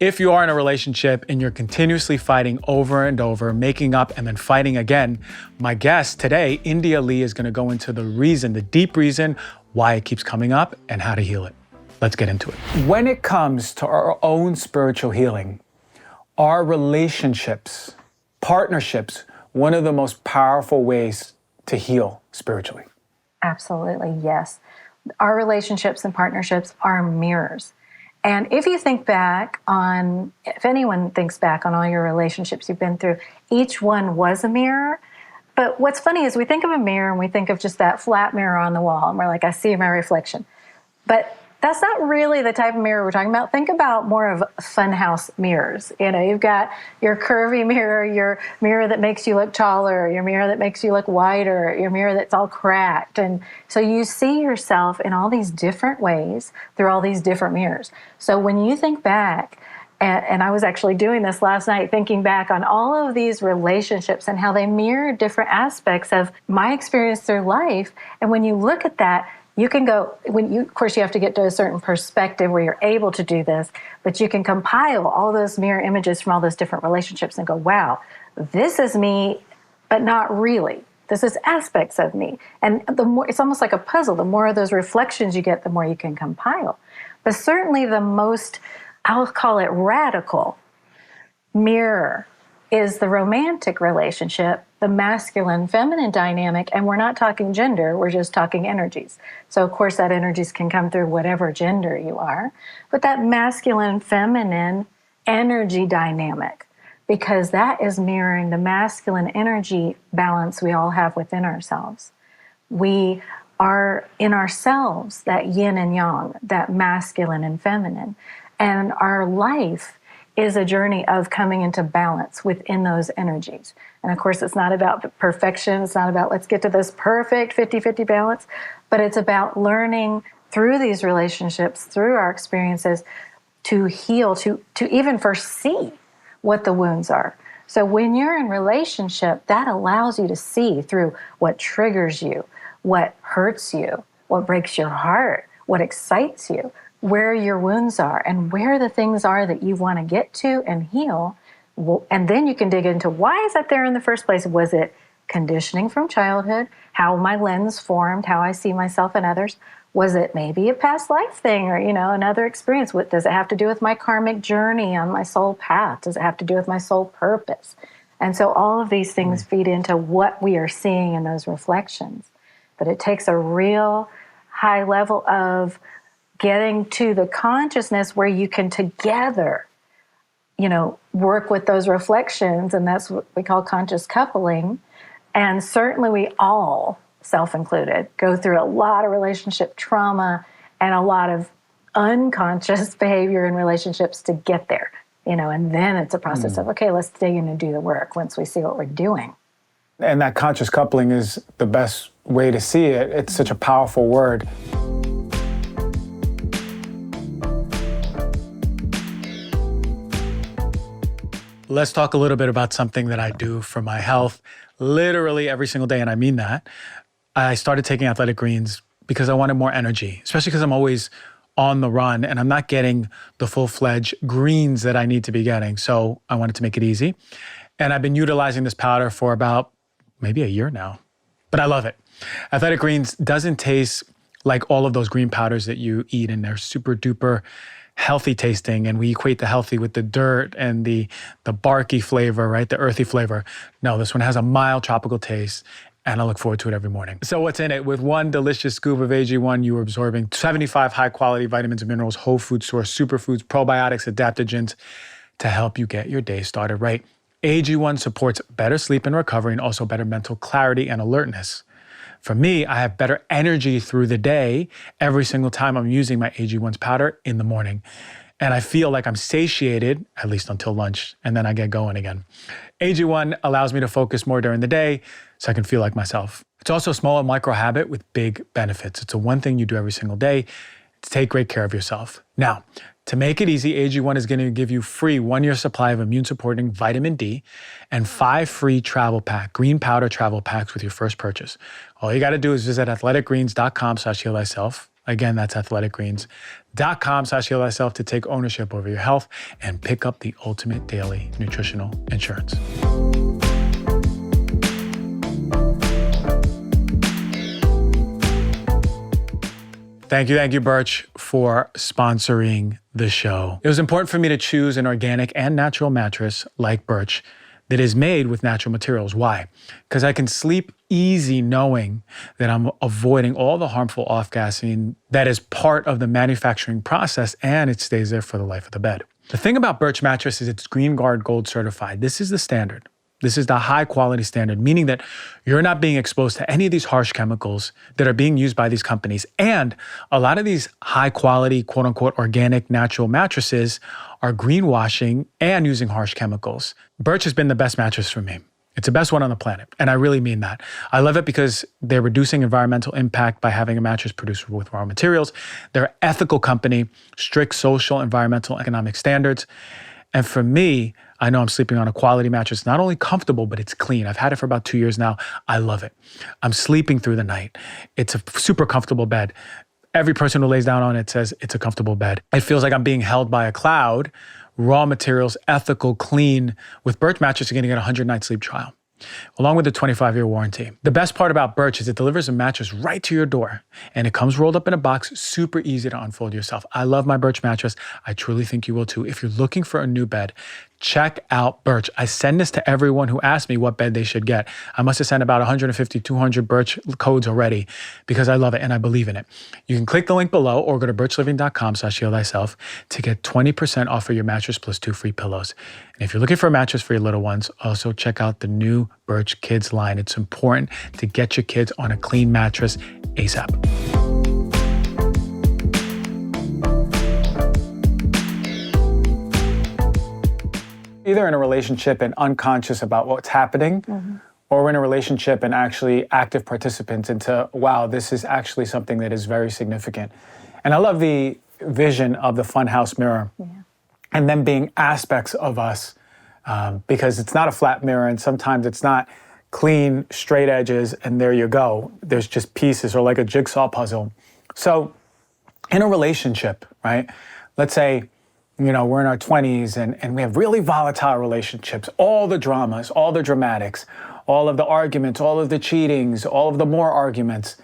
If you are in a relationship and you're continuously fighting over and over, making up and then fighting again, my guest today, India Leigh, is going to go into the reason, the deep reason why it keeps coming up and how to heal it. Let's get into it. When it comes to our own spiritual healing, our relationships, partnerships, one of the most powerful ways to heal spiritually. Absolutely, yes. Our relationships and partnerships are mirrors. And if you think back on, if anyone thinks back on all your relationships you've been through, each one was a mirror. But what's funny is we think of a mirror and we think of just that flat mirror on the wall, and we're like, I see my reflection. But that's not really the type of mirror we're talking about. Think about more of funhouse mirrors. You know, you've got your curvy mirror, your mirror that makes you look taller, your mirror that makes you look wider, your mirror that's all cracked. And so you see yourself in all these different ways through all these different mirrors. So when you think back, and I was actually doing this last night, thinking back on all of these relationships and how they mirror different aspects of my experience through life. And when you look at that, you can go, of course, you have to get to a certain perspective where you're able to do this, but you can compile all those mirror images from all those different relationships and go, wow, this is me, but not really. This is aspects of me. And the more, it's almost like a puzzle. The more of those reflections you get, the more you can compile. But certainly the most, I'll call it radical mirror is the romantic relationship, the masculine-feminine dynamic, and we're not talking gender, we're just talking energies. So, of course, that energies can come through whatever gender you are, but that masculine-feminine energy dynamic, because that is mirroring the masculine energy balance we all have within ourselves. We are in ourselves, that yin and yang, that masculine and feminine, and our life is a journey of coming into balance within those energies. And of course, it's not about perfection. It's not about let's get to this perfect 50-50 balance, but it's about learning through these relationships, through our experiences, to heal, to even foresee what the wounds are. So when you're in relationship, that allows you to see through what triggers you, what hurts you, what breaks your heart, what excites you, where your wounds are and where the things are that you want to get to and heal. And then you can dig into why is that there in the first place? Was it conditioning from childhood? How my lens formed, how I see myself and others? Was it maybe a past life thing or, another experience? What does it have to do with my karmic journey on my soul path? Does it have to do with my soul purpose? And so all of these things feed into what we are seeing in those reflections. But it takes a real high level of getting to the consciousness where you can together, work with those reflections, and that's what we call conscious coupling. And certainly we all, self-included, go through a lot of relationship trauma and a lot of unconscious behavior in relationships to get there, and then it's a process of, okay, let's dig in and do the work once we see what we're doing. And that conscious coupling is the best way to see it. It's such a powerful word. Let's talk a little bit about something that I do for my health literally every single day, and I mean that. I started taking athletic greens because I wanted more energy, especially because I'm always on the run and I'm not getting the full-fledged greens that I need to be getting. So I wanted to make it easy. And I've been utilizing this powder for about maybe a year now, but I love it. Athletic greens doesn't taste like all of those green powders that you eat, and they're super duper healthy tasting, and we equate the healthy with the dirt and the barky flavor, right? The earthy flavor. No, this one has a mild tropical taste, and I look forward to it every morning. So what's in it? With one delicious scoop of AG1, you are absorbing 75 high-quality vitamins and minerals, whole food source, superfoods, probiotics, adaptogens to help you get your day started right. AG1 supports better sleep and recovery and also better mental clarity and alertness. For me, I have better energy through the day every single time I'm using my AG1's powder in the morning. And I feel like I'm satiated, at least until lunch, and then I get going again. AG1 allows me to focus more during the day so I can feel like myself. It's also a small micro habit with big benefits. It's a one thing you do every single day to take great care of yourself. Now, to make it easy, AG1 is going to give you free 1-year supply of immune-supporting vitamin D and 5 free green powder travel packs with your first purchase. All you got to do is visit athleticgreens.com/heal-thyself. Again, that's athleticgreens.com/heal thyself to take ownership over your health and pick up the ultimate daily nutritional insurance. Thank you, BIRCH, for sponsoring the show. It was important for me to choose an organic and natural mattress like BIRCH that is made with natural materials. Why? Because I can sleep easy knowing that I'm avoiding all the harmful off-gassing that is part of the manufacturing process, and it stays there for the life of the bed. The thing about BIRCH mattress is it's Green Guard Gold certified. This is the standard. This is the high quality standard, meaning that you're not being exposed to any of these harsh chemicals that are being used by these companies. And a lot of these high quality, quote unquote, organic natural mattresses are greenwashing and using harsh chemicals. BIRCH has been the best mattress for me. It's the best one on the planet. And I really mean that. I love it because they're reducing environmental impact by having a mattress produced with raw materials. They're an ethical company, strict social, environmental, economic standards. And for me, I know I'm sleeping on a quality mattress, not only comfortable, but it's clean. I've had it for about 2 years now. I love it. I'm sleeping through the night. It's a super comfortable bed. Every person who lays down on it says it's a comfortable bed. It feels like I'm being held by a cloud. Raw materials, ethical, clean. With BIRCH mattress, you're gonna get a 100-night sleep trial, along with a 25-year warranty. The best part about BIRCH is it delivers a mattress right to your door, and it comes rolled up in a box, super easy to unfold yourself. I love my BIRCH mattress. I truly think you will too. If you're looking for a new bed, check out BIRCH. I send this to everyone who asks me what bed they should get. I must have sent about 150, 200 BIRCH codes already because I love it and I believe in it. You can click the link below or go to birchliving.com/heal thyself to get 20% off of your mattress plus 2 free pillows. And if you're looking for a mattress for your little ones, also check out the new BIRCH Kids line. It's important to get your kids on a clean mattress ASAP. Either in a relationship and unconscious about what's happening, or we're in a relationship and actually active participants into, wow, this is actually something that is very significant. And I love the vision of the funhouse mirror and them being aspects of us because it's not a flat mirror and sometimes it's not clean, straight edges, and there you go. There's just pieces or like a jigsaw puzzle. So in a relationship, right, let's say, we're in our 20s and we have really volatile relationships, all the dramas, all the dramatics, all of the arguments, all of the cheatings, all of the more arguments.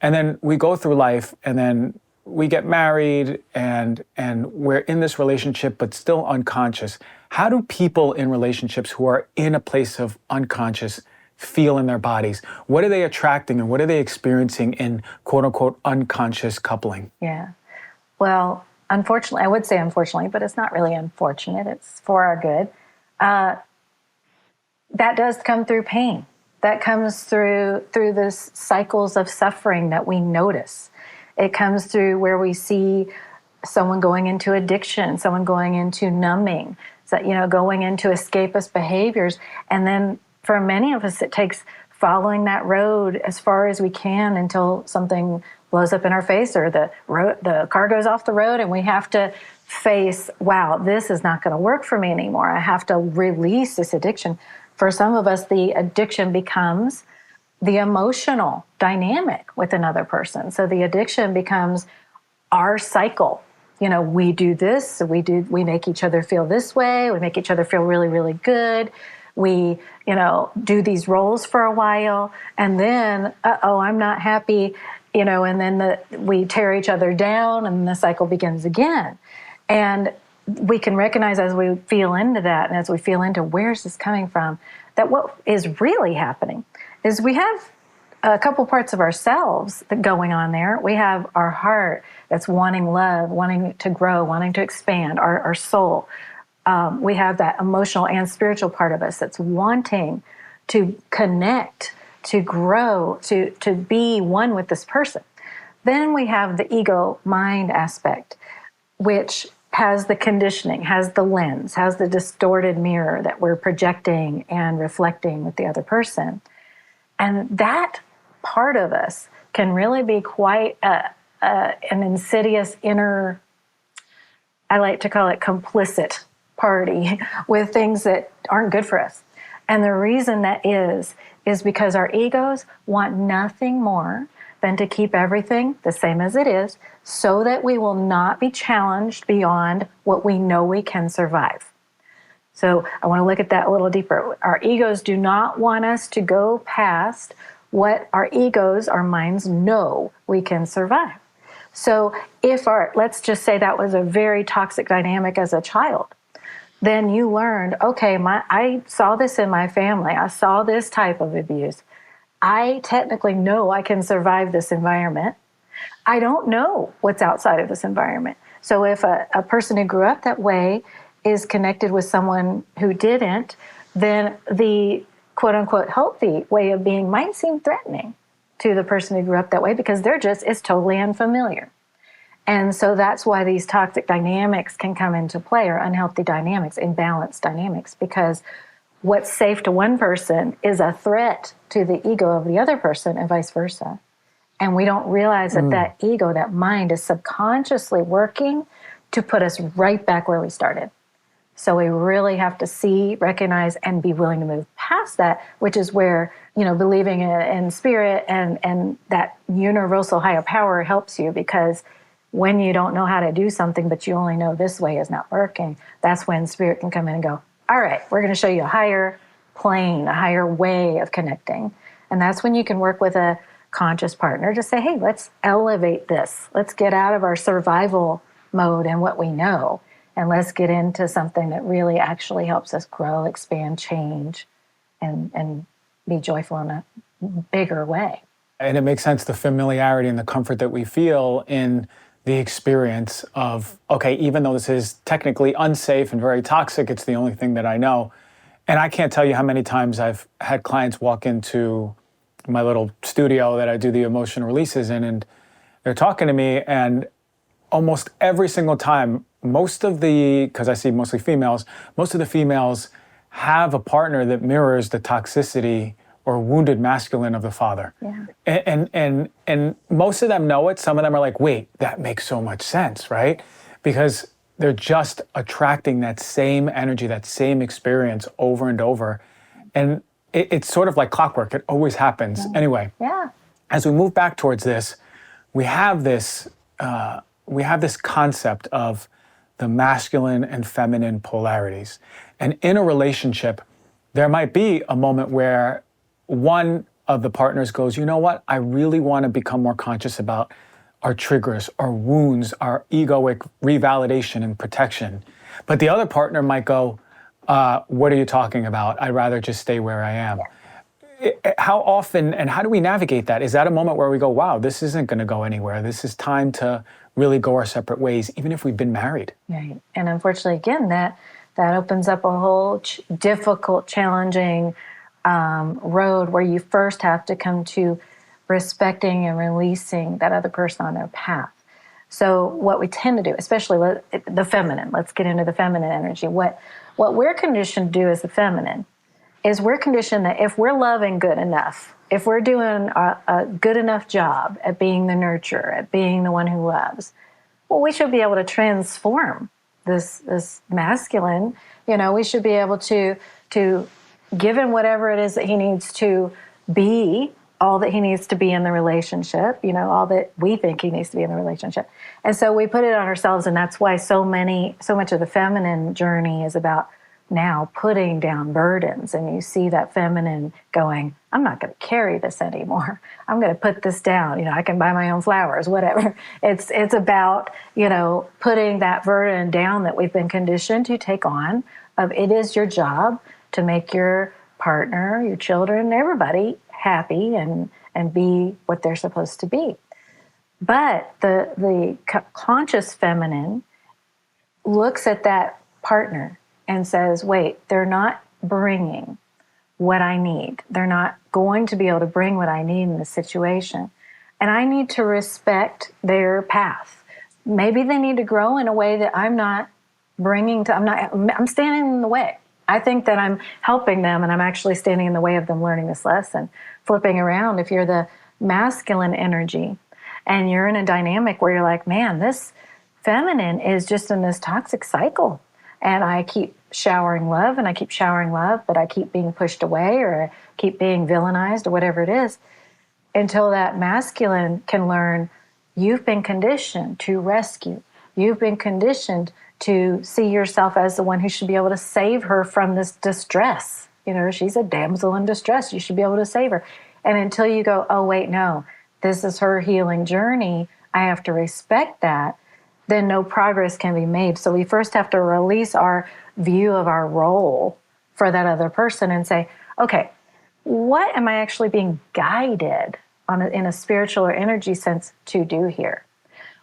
And then we go through life and then we get married and we're in this relationship, but still unconscious. How do people in relationships who are in a place of unconscious feel in their bodies? What are they attracting and what are they experiencing in quote unquote unconscious coupling? Yeah. Well, unfortunately, I would say unfortunately, but it's not really unfortunate. It's for our good. That does come through pain. That comes through this cycles of suffering that we notice. It comes through where we see someone going into addiction, someone going into numbing, going into escapist behaviors. And then for many of us, it takes following that road as far as we can until something blows up in our face or the car goes off the road and we have to face, wow, this is not going to work for me anymore. I have to release this addiction. For some of us, the addiction becomes the emotional dynamic with another person. So the addiction becomes our cycle. We do this, we make each other feel this way, we make each other feel really, really good. We, do these roles for a while, and then, I'm not happy, and then we tear each other down, and the cycle begins again. And we can recognize as we feel into that, and as we feel into where's this coming from, that what is really happening is we have a couple parts of ourselves going on there. We have our heart that's wanting love, wanting to grow, wanting to expand, our soul. We have that emotional and spiritual part of us that's wanting to connect, to grow, to be one with this person. Then we have the ego mind aspect, which has the conditioning, has the lens, has the distorted mirror that we're projecting and reflecting with the other person. And that part of us can really be quite an insidious inner, I like to call it complicit party with things that aren't good for us. And the reason that is because our egos want nothing more than to keep everything the same as it is so that we will not be challenged beyond what we know we can survive. So I want to look at that a little deeper. Our egos do not want us to go past what our egos, our minds know we can survive. So if let's just say that was a very toxic dynamic as a child, then you learned, okay, I saw this in my family. I saw this type of abuse. I technically know I can survive this environment. I don't know what's outside of this environment. So if a person who grew up that way is connected with someone who didn't, then the quote unquote healthy way of being might seem threatening to the person who grew up that way because it's totally unfamiliar. And so that's why these toxic dynamics can come into play, or unhealthy dynamics, imbalanced dynamics, because what's safe to one person is a threat to the ego of the other person and vice versa. And we don't realize that ego, that mind, is subconsciously working to put us right back where we started. So we really have to see, recognize, and be willing to move past that, which is where, believing in spirit and that universal higher power helps you, because when you don't know how to do something, but you only know this way is not working, that's when spirit can come in and go, all right, we're going to show you a higher plane, a higher way of connecting. And that's when you can work with a conscious partner to say, hey, let's elevate this. Let's get out of our survival mode and what we know, and let's get into something that really actually helps us grow, expand, change, and be joyful in a bigger way. And it makes sense, the familiarity and the comfort that we feel in the experience of, okay, even though this is technically unsafe and very toxic, it's the only thing that I know. And I can't tell you how many times I've had clients walk into my little studio that I do the emotion releases in, and they're talking to me, and almost every single time, because I see mostly females, most of the females have a partner that mirrors the toxicity or wounded masculine of the father. Yeah. And most of them know it. Some of them are like, wait, that makes so much sense, right? Because they're just attracting that same energy, that same experience over and over. And it's sort of like clockwork. It always happens. Yeah. Anyway, as we move back towards this, we have this concept of the masculine and feminine polarities. And in a relationship, there might be a moment where one of the partners goes, you know what, I really want to become more conscious about our triggers, our wounds, our egoic revalidation and protection. But the other partner might go, what are you talking about? I'd rather just stay where I am. How often and how do we navigate that? Is that a moment where we go, wow, this isn't going to go anywhere. This is time to really go our separate ways, even if we've been married? Right. And unfortunately, again, that opens up a whole difficult, challenging road where you first have to come to respecting and releasing that other person on their path. So what we tend to do, especially the feminine, let's get into the feminine energy. What we're conditioned to do as the feminine is we're conditioned that if we're loving good enough, if we're doing a good enough job at being the nurturer, at being the one who loves, well, we should be able to transform this masculine. We should be able to give him whatever it is that he needs to be, all that he needs to be in the relationship, all that we think he needs to be in the relationship. And so we put it on ourselves, and that's why so much of the feminine journey is about now putting down burdens. And you see that feminine going, I'm not going to carry this anymore. I'm going to put this down. I can buy my own flowers, whatever. It's about, putting that burden down that we've been conditioned to take on, of it is your job to make your partner, your children, everybody happy and be what they're supposed to be. But the conscious feminine looks at that partner and says, wait, they're not bringing what I need. They're not going to be able to bring what I need in this situation. And I need to respect their path. Maybe they need to grow in a way that I'm not I'm standing in the way. I think that I'm helping them, and I'm actually standing in the way of them learning this lesson. Flipping around, if you're the masculine energy and you're in a dynamic where you're like, man, this feminine is just in this toxic cycle, and I keep showering love, but I keep being pushed away, or I keep being villainized, or whatever it is. until that masculine can learn you've been conditioned to rescue. You've been conditioned to see yourself as the one who should be able to save her from this distress. You know, she's a damsel in distress. You should be able to save her. And until you go, oh, wait, no, this is her healing journey, I have to respect that, then no progress can be made. So we first have to release our view of our role for that other person and say, okay, what am I actually being guided in a spiritual or energy sense to do here?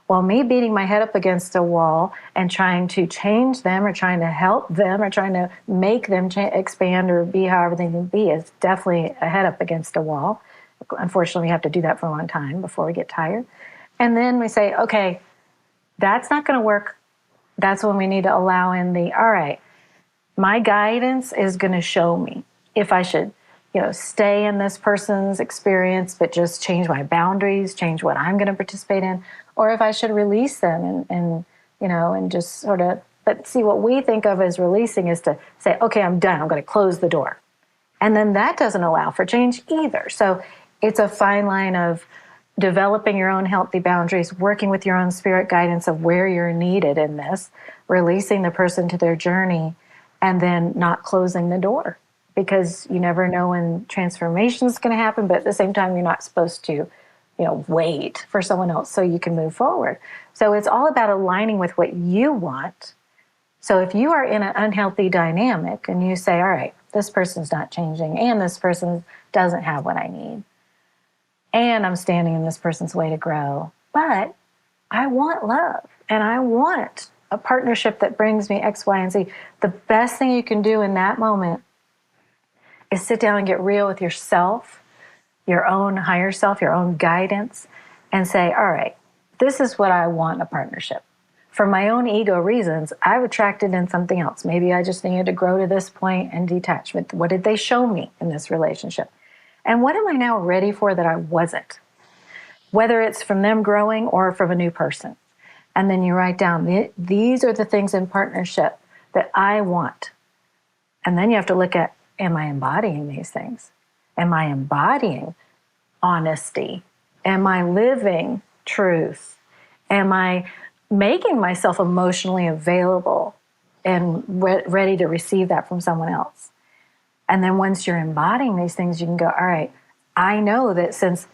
Well, me beating my head up against a wall and trying to change them or trying to help them or trying to make them expand or be however they can be is definitely a head up against a wall. Unfortunately, we have to do that for a long time before we get tired. And then we say, okay, that's not going to work. That's when we need to allow in all right, my guidance is going to show me if I should, stay in this person's experience, but just change my boundaries, change what I'm going to participate in, or if I should release them and just sort of, but see, what we think of as releasing is to say, okay, I'm done. I'm going to close the door. And then that doesn't allow for change either. So it's a fine line of developing your own healthy boundaries, working with your own spirit guidance of where you're needed in this, releasing the person to their journey, and then not closing the door, because you never know when transformation is going to happen, but at the same time, you're not supposed to, wait for someone else so you can move forward. So it's all about aligning with what you want. So if you are in an unhealthy dynamic and you say, all right, this person's not changing and this person doesn't have what I need, and I'm standing in this person's way to grow, but I want love and I want a partnership that brings me X, Y, and Z. The best thing you can do in that moment is sit down and get real with yourself, your own higher self, your own guidance, and say, all right, this is what I want in a partnership. For my own ego reasons, I've attracted in something else. Maybe I just needed to grow to this point and detachment. What did they show me in this relationship? And what am I now ready for that I wasn't? Whether it's from them growing or from a new person. And then you write down, these are the things in partnership that I want. And then you have to look at, am I embodying these things? Am I embodying honesty? Am I living truth? Am I making myself emotionally available and ready to receive that from someone else? And then once you're embodying these things, you can go, all right, I know that since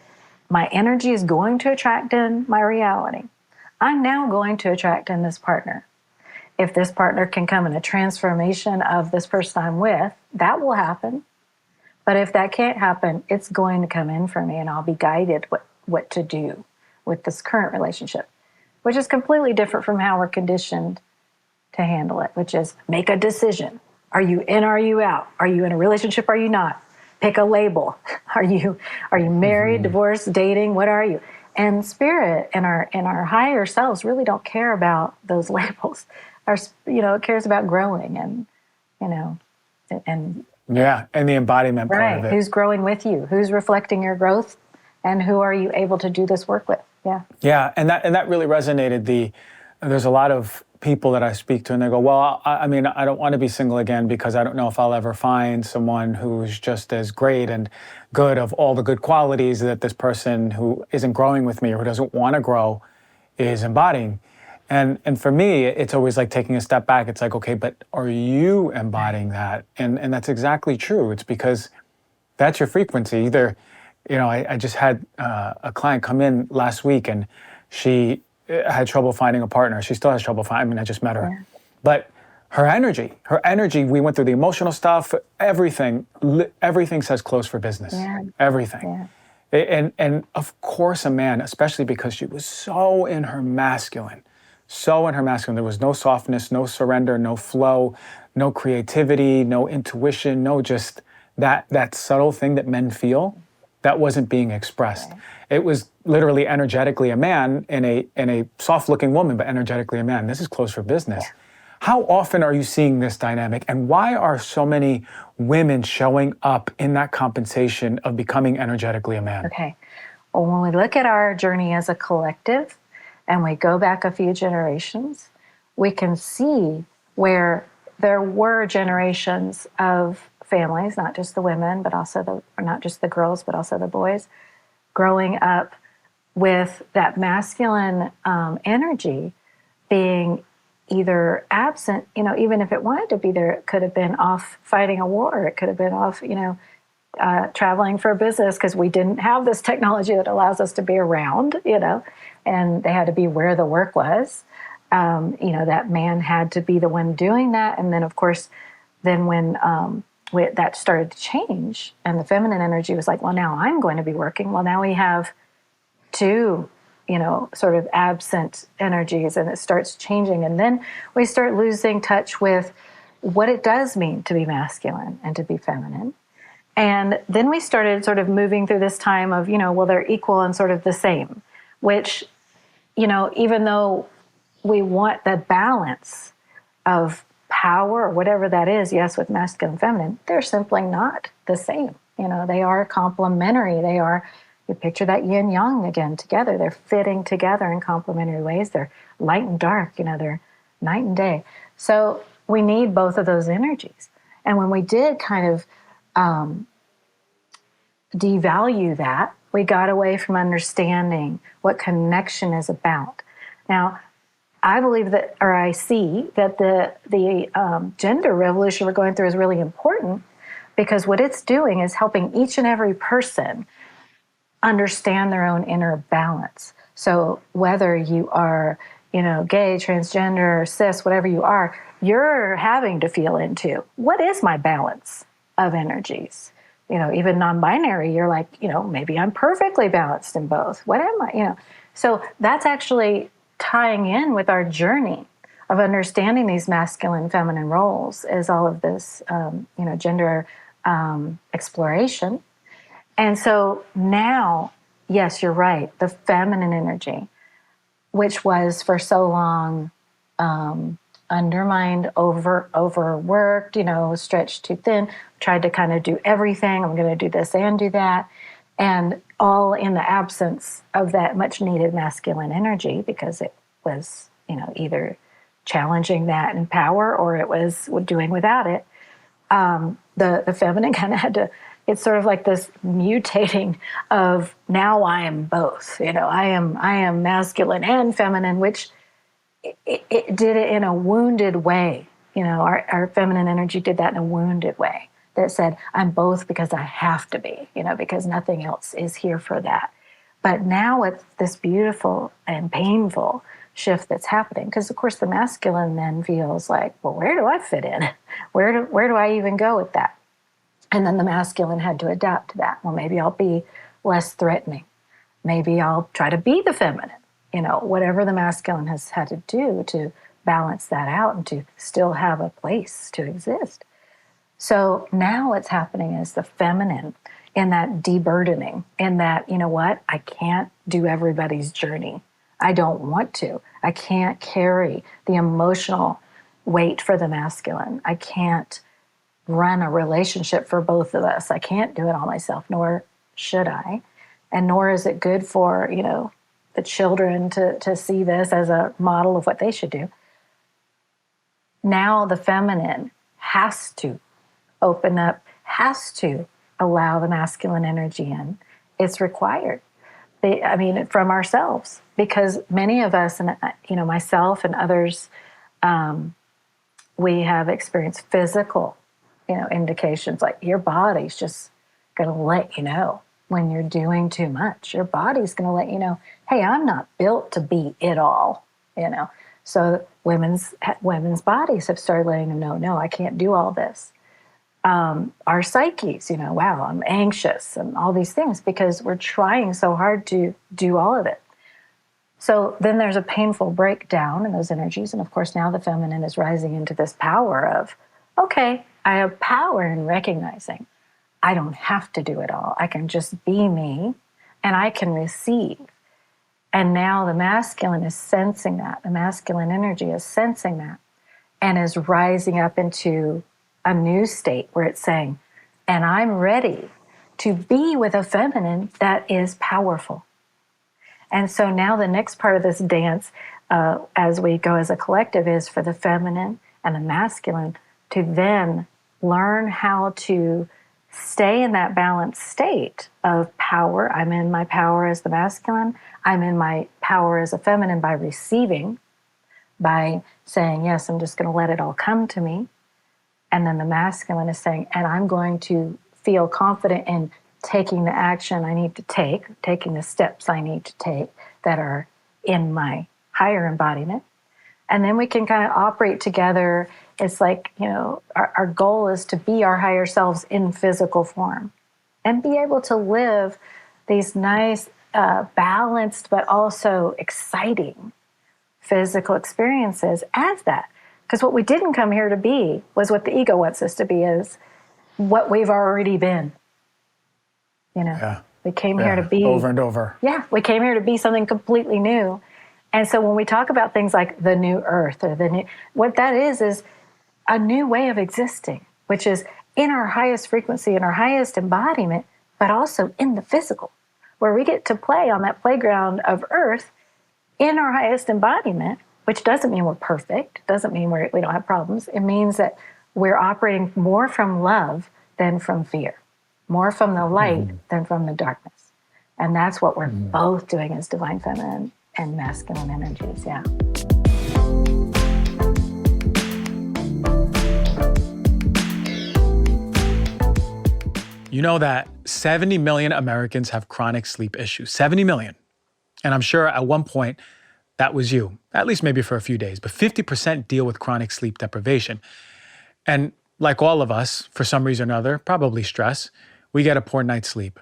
my energy is going to attract in my reality, I'm now going to attract in this partner. If this partner can come in a transformation of this person I'm with, that will happen. But if that can't happen, it's going to come in for me and I'll be guided what to do with this current relationship, which is completely different from how we're conditioned to handle it, which is make a decision. Are you in, are you out? Are you in a relationship, are you not? Pick a label. Are you married, divorced, dating? What are you? And spirit and our higher selves really don't care about those labels. It cares about growing and Yeah, and the embodiment part right. of it. Who's growing with you? Who's reflecting your growth? And who are you able to do this work with? Yeah. Yeah, and that really resonated. There's a lot of people that I speak to, and they go, well, I mean, I don't want to be single again because I don't know if I'll ever find someone who's just as great and good of all the good qualities that this person who isn't growing with me or who doesn't want to grow is embodying. And for me, it's always like taking a step back. It's like, okay, but are you embodying that? And that's exactly true. It's because that's your frequency. Either, I just had a client come in last week and she had trouble finding a partner. She still has trouble finding, I just met her. Yeah. But her energy, we went through the emotional stuff, everything says close for business. Yeah. Everything. Yeah. And of course a man, especially because she was so in her masculine. There was no softness, no surrender, no flow, no creativity, no intuition, no just that subtle thing that men feel that wasn't being expressed. Right. It was literally energetically a man in a soft-looking woman, but energetically a man. This is close for business. Yeah. How often are you seeing this dynamic, and why are so many women showing up in that compensation of becoming energetically a man? Okay. Well, when we look at our journey as a collective, and we go back a few generations, we can see where there were generations of families, not just the women, but also not just the girls, but also the boys, growing up with that masculine energy being either absent, even if it wanted to be there, it could have been off fighting a war. It could have been off, traveling for business because we didn't have this technology that allows us to be around, and they had to be where the work was. That man had to be the one doing that. And then, of course, then when that started to change and the feminine energy was like, well, now I'm going to be working. Well, now we have two, sort of absent energies, and it starts changing. And then we start losing touch with what it does mean to be masculine and to be feminine. And then we started sort of moving through this time of, well, they're equal and sort of the same, which, even though we want the balance of power or whatever that is, yes, with masculine and feminine, they're simply not the same. They are complementary. They are, you picture that yin yang again together. They're fitting together in complementary ways. They're light and dark, they're night and day. So we need both of those energies. And when we did kind of devalue that, we got away from understanding what connection is about. Now, I believe that, or I see that the gender revolution we're going through is really important, because what it's doing is helping each and every person understand their own inner balance. So whether you are, gay, transgender, cis, whatever you are, you're having to feel into, what is my balance of energies? Even non-binary, you're like, maybe I'm perfectly balanced in both. What am I? So that's actually tying in with our journey of understanding these masculine, feminine roles as all of this, gender exploration. And so now, yes, you're right, the feminine energy, which was for so long undermined, overworked, stretched too thin, tried to kind of do everything. I'm going to do this and do that. And all in the absence of that much needed masculine energy, because it was, either challenging that in power or it was doing without it. The feminine kind of had to, it's sort of like this mutating of, now I am both, I am masculine and feminine, which it did it in a wounded way. Our feminine energy did that in a wounded way, that said, I'm both because I have to be, because nothing else is here for that. But now it's this beautiful and painful shift that's happening, because of course the masculine then feels like, well, where do I fit in? Where do I even go with that? And then the masculine had to adapt to that. Well, maybe I'll be less threatening. Maybe I'll try to be the feminine. Whatever the masculine has had to do to balance that out and to still have a place to exist. So now what's happening is the feminine in that deburdening, in that, I can't do everybody's journey. I don't want to. I can't carry the emotional weight for the masculine. I can't run a relationship for both of us. I can't do it all myself, nor should I. And nor is it good for, the children to see this as a model of what they should do. Now the feminine has to open up, has to allow the masculine energy in. It's required. From ourselves, because many of us, and myself and others, we have experienced physical, indications, like your body's just going to let you know when you're doing too much. Your body's going to let you know, hey, I'm not built to be it all. So women's bodies have started letting them know, no, I can't do all this. Our psyches, wow, I'm anxious and all these things because we're trying so hard to do all of it. So then there's a painful breakdown in those energies. And of course, now the feminine is rising into this power of, okay, I have power in recognizing I don't have to do it all. I can just be me and I can receive. And now the masculine is sensing that. The masculine energy is sensing that and is rising up into a new state where it's saying, and I'm ready to be with a feminine that is powerful. And so now the next part of this dance, as we go as a collective, is for the feminine and the masculine to then learn how to stay in that balanced state of power. I'm in my power as the masculine. I'm in my power as a feminine by receiving, by saying, yes, I'm just going to let it all come to me. And then the masculine is saying, and I'm going to feel confident in taking the action I need to take, taking the steps I need to take that are in my higher embodiment. And then we can kind of operate together. It's like, our goal is to be our higher selves in physical form and be able to live these nice, balanced, but also exciting physical experiences as that. Because what we didn't come here to be was what the ego wants us to be, is what we've already been. Yeah. We came here to be over and over. Yeah, we came here to be something completely new. And so when we talk about things like the new earth or what that is a new way of existing, which is in our highest frequency, in our highest embodiment, but also in the physical, where we get to play on that playground of earth in our highest embodiment, which doesn't mean we're perfect, doesn't mean we don't have problems. It means that we're operating more from love than from fear, more from the light than from the darkness. And that's what we're both doing as divine feminine and masculine energies, yeah. You know that 70 million Americans have chronic sleep issues, 70 million. And I'm sure at one point that was you, at least maybe for a few days, but 50% deal with chronic sleep deprivation. And like all of us, for some reason or another, probably stress, we get a poor night's sleep.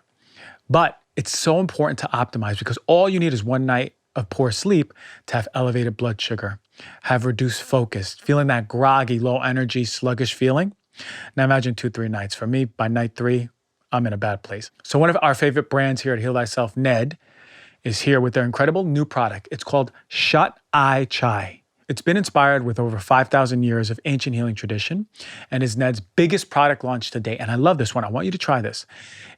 But it's so important to optimize, because all you need is one night of poor sleep to have elevated blood sugar, have reduced focus, feeling that groggy, low energy, sluggish feeling. Now imagine 2-3 nights. For me, by night 3, I'm in a bad place. So one of our favorite brands here at Heal Thyself, Ned, is here with their incredible new product. It's called Shut Eye Chai. It's been inspired with over 5,000 years of ancient healing tradition and is Ned's biggest product launch to date. And I love this one. I want you to try this.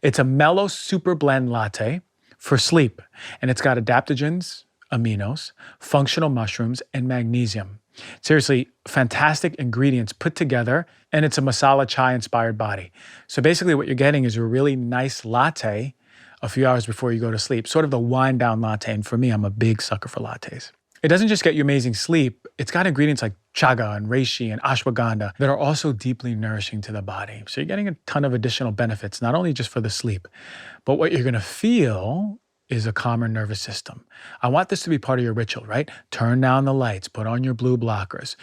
It's a mellow super blend latte for sleep, and it's got adaptogens, aminos, functional mushrooms, and magnesium. Seriously, fantastic ingredients put together, and it's a masala chai inspired body. So basically what you're getting is a really nice latte a few hours before you go to sleep, sort of the wind down latte. And for me, I'm a big sucker for lattes. It doesn't just get you amazing sleep, it's got ingredients like chaga and reishi and ashwagandha that are also deeply nourishing to the body. So you're getting a ton of additional benefits, not only just for the sleep, but what you're gonna feel is a calmer nervous system. I want this to be part of your ritual, right? Turn down the lights, put on your blue blockers,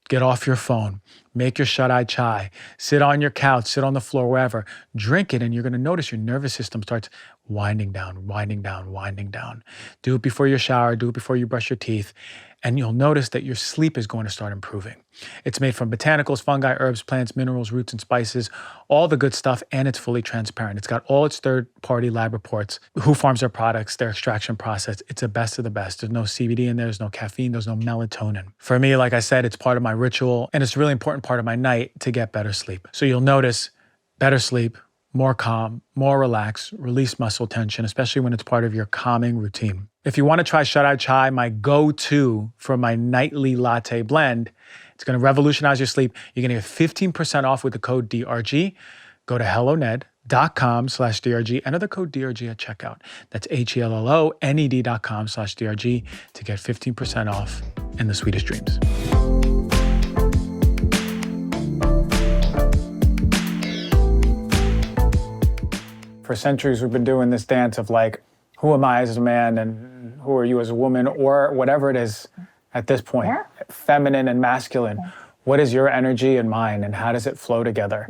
get off your phone, make your shut-eye chai, sit on your couch, sit on the floor, wherever, drink it, and you're gonna notice your nervous system starts winding down, winding down, winding down. Do it before you shower, do it before you brush your teeth, and you'll notice that your sleep is going to start improving. It's made from botanicals, fungi, herbs, plants, minerals, roots, and spices, all the good stuff, and it's fully transparent. It's got all its third-party lab reports, who farms their products, their extraction process. It's the best of the best. There's no CBD in there, there's no caffeine, there's no melatonin. For me, like I said, it's part of my ritual, and it's a really important part of my night to get better sleep. So you'll notice better sleep, more calm, more relaxed, release muscle tension, especially when it's part of your calming routine. If you want to try Shut Eye Chai, my go-to for my nightly latte blend, it's going to revolutionize your sleep. You're going to get 15% off with the code DRG. Go to helloned.com/DRG. Enter the code DRG at checkout. That's HELLONED.com/DRG to get 15% off in the sweetest dreams. For centuries, we've been doing this dance of like, who am I as a man and who are you as a woman, or whatever it is at this point, feminine and masculine. What is your energy and mine, and how does it flow together,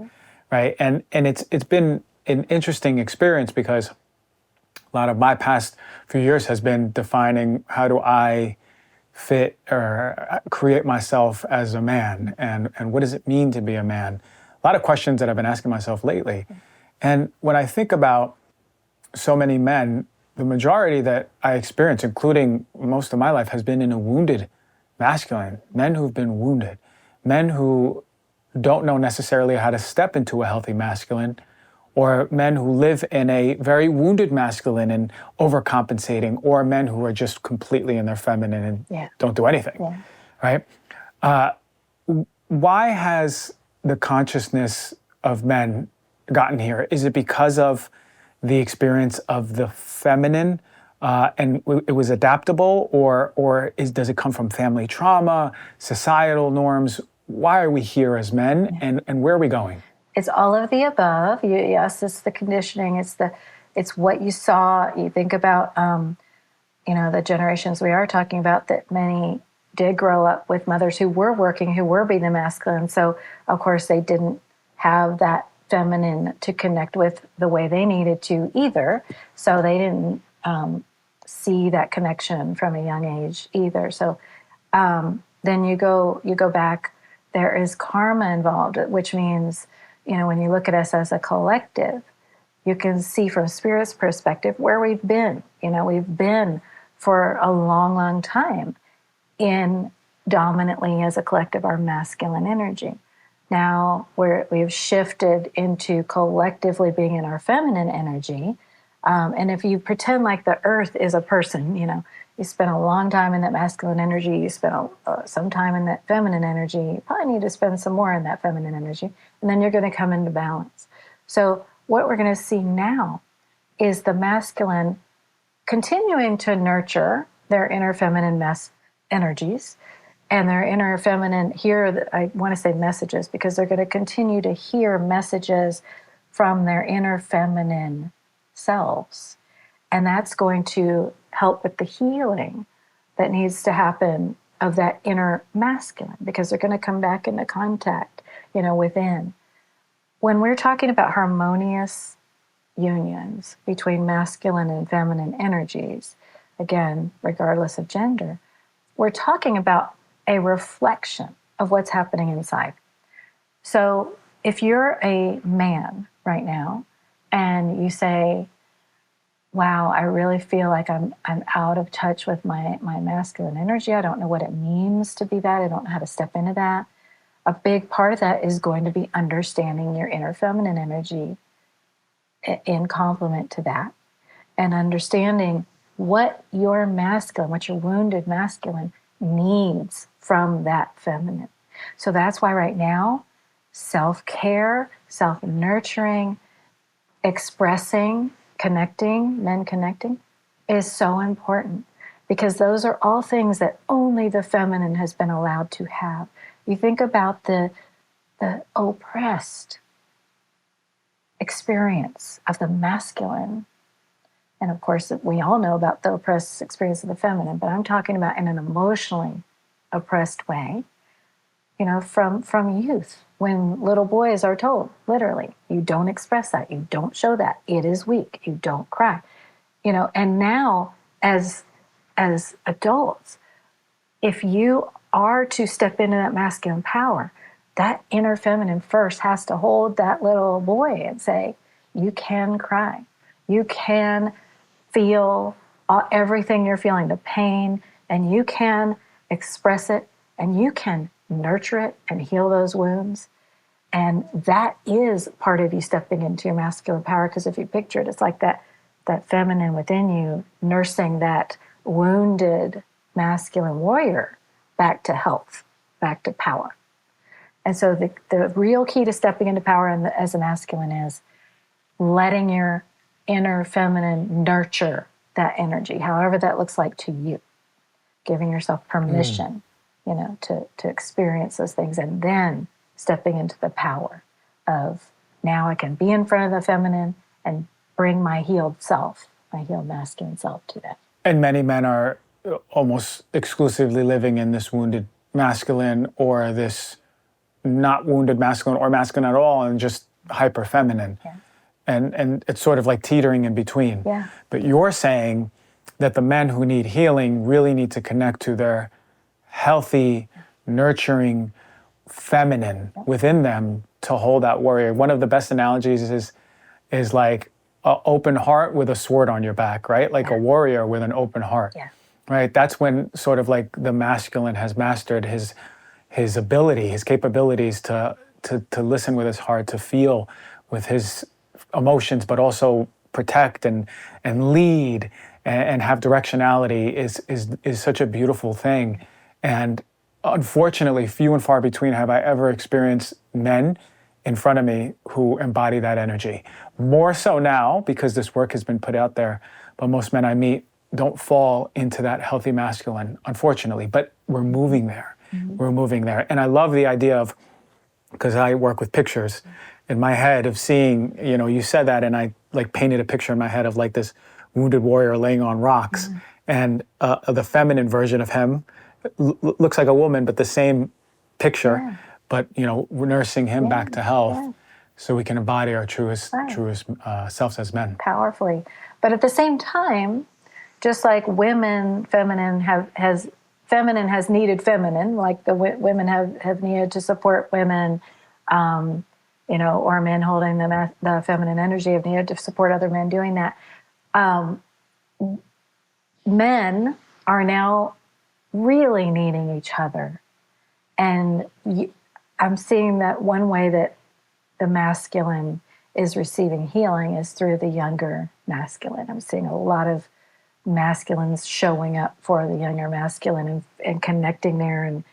right? And it's been an interesting experience, because a lot of my past few years has been defining how do I fit or create myself as a man, and what does it mean to be a man? A lot of questions that I've been asking myself lately. And when I think about so many men, the majority that I experience, including most of my life, has been in a wounded masculine. Men who've been wounded. Men who don't know necessarily how to step into a healthy masculine, or men who live in a very wounded masculine and overcompensating, or men who are just completely in their feminine and don't do anything, right? Why has the consciousness of men gotten here? Is it because of the experience of the feminine and it was adaptable, or does it come from family trauma, societal norms? Why are we here as men, and where are we going? It's all of the above. Yes, it's the conditioning. It's what you saw. You think about, the generations we are talking about, that many did grow up with mothers who were working, who were being the masculine. So, of course, they didn't have that feminine to connect with the way they needed to either. So they didn't see that connection from a young age either. So then you go back. There is karma involved, which means, when you look at us as a collective, you can see from Spirit's perspective where we've been. We've been for a long, long time in dominantly as a collective our masculine energy. Now we've shifted into collectively being in our feminine energy. And if you pretend like the earth is a person, you spend a long time in that masculine energy, you spend some time in that feminine energy, you probably need to spend some more in that feminine energy, and then you're going to come into balance. So what we're going to see now is the masculine continuing to nurture their inner feminine energies and their inner feminine, I want to say messages, because they're going to continue to hear messages from their inner feminine selves. And that's going to help with the healing that needs to happen of that inner masculine, because they're going to come back into contact, within. When we're talking about harmonious unions between masculine and feminine energies, again, regardless of gender, we're talking about a reflection of what's happening inside. So if you're a man right now and you say, wow, I really feel like I'm out of touch with my masculine energy. I don't know what it means to be that. I don't know how to step into that. A big part of that is going to be understanding your inner feminine energy in complement to that, and understanding what your wounded masculine needs from that feminine. So that's why right now, self-care, self-nurturing, expressing, men connecting is so important, because those are all things that only the feminine has been allowed to have. You think about the oppressed experience of the masculine. And of course, we all know about the oppressed experience of the feminine, but I'm talking about in an emotionally oppressed way, from youth, when little boys are told, literally, you don't express that, you don't show that, it is weak, you don't cry. And now as adults, if you are to step into that masculine power, that inner feminine first has to hold that little boy and say, you can cry. You can feel everything you're feeling, the pain, and you can express it, and you can nurture it and heal those wounds. And that is part of you stepping into your masculine power, because if you picture it, it's like that feminine within you nursing that wounded masculine warrior back to health, back to power. And so the real key to stepping into power as a masculine is letting your inner feminine nurture that energy, however that looks like to you, giving yourself permission, to experience those things, and then stepping into the power of, now I can be in front of the feminine and bring my healed self, my healed masculine self to that. And many men are almost exclusively living in this wounded masculine, or this not wounded masculine, or masculine at all, and just hyper feminine. Yeah. And it's sort of like teetering in between. Yeah. But you're saying that the men who need healing really need to connect to their healthy, nurturing feminine within them to hold that warrior. One of the best analogies is like an open heart with a sword on your back, right? Like a warrior with an open heart. Yeah. Right? That's when sort of like the masculine has mastered his ability, his capabilities to listen with his heart, to feel with his emotions, but also protect and lead and have directionality is such a beautiful thing. And unfortunately, few and far between have I ever experienced men in front of me who embody that energy. More so now because this work has been put out there, but most men I meet don't fall into that healthy masculine, unfortunately, but we're moving there. We're moving there. And I love the idea of, because I work with pictures in my head of seeing, you said that, and I like painted a picture in my head of like this wounded warrior laying on rocks, and the feminine version of him looks like a woman, but the same picture, but we're nursing him back to health, so we can embody our truest selves as men. Powerfully, but at the same time, just like feminine has needed feminine, like the women have needed to support women, or men holding the feminine energy have needed to support other men doing that. Men are now really needing each other. And I'm seeing that one way that the masculine is receiving healing is through the younger masculine. I'm seeing a lot of masculines showing up for the younger masculine and connecting there and,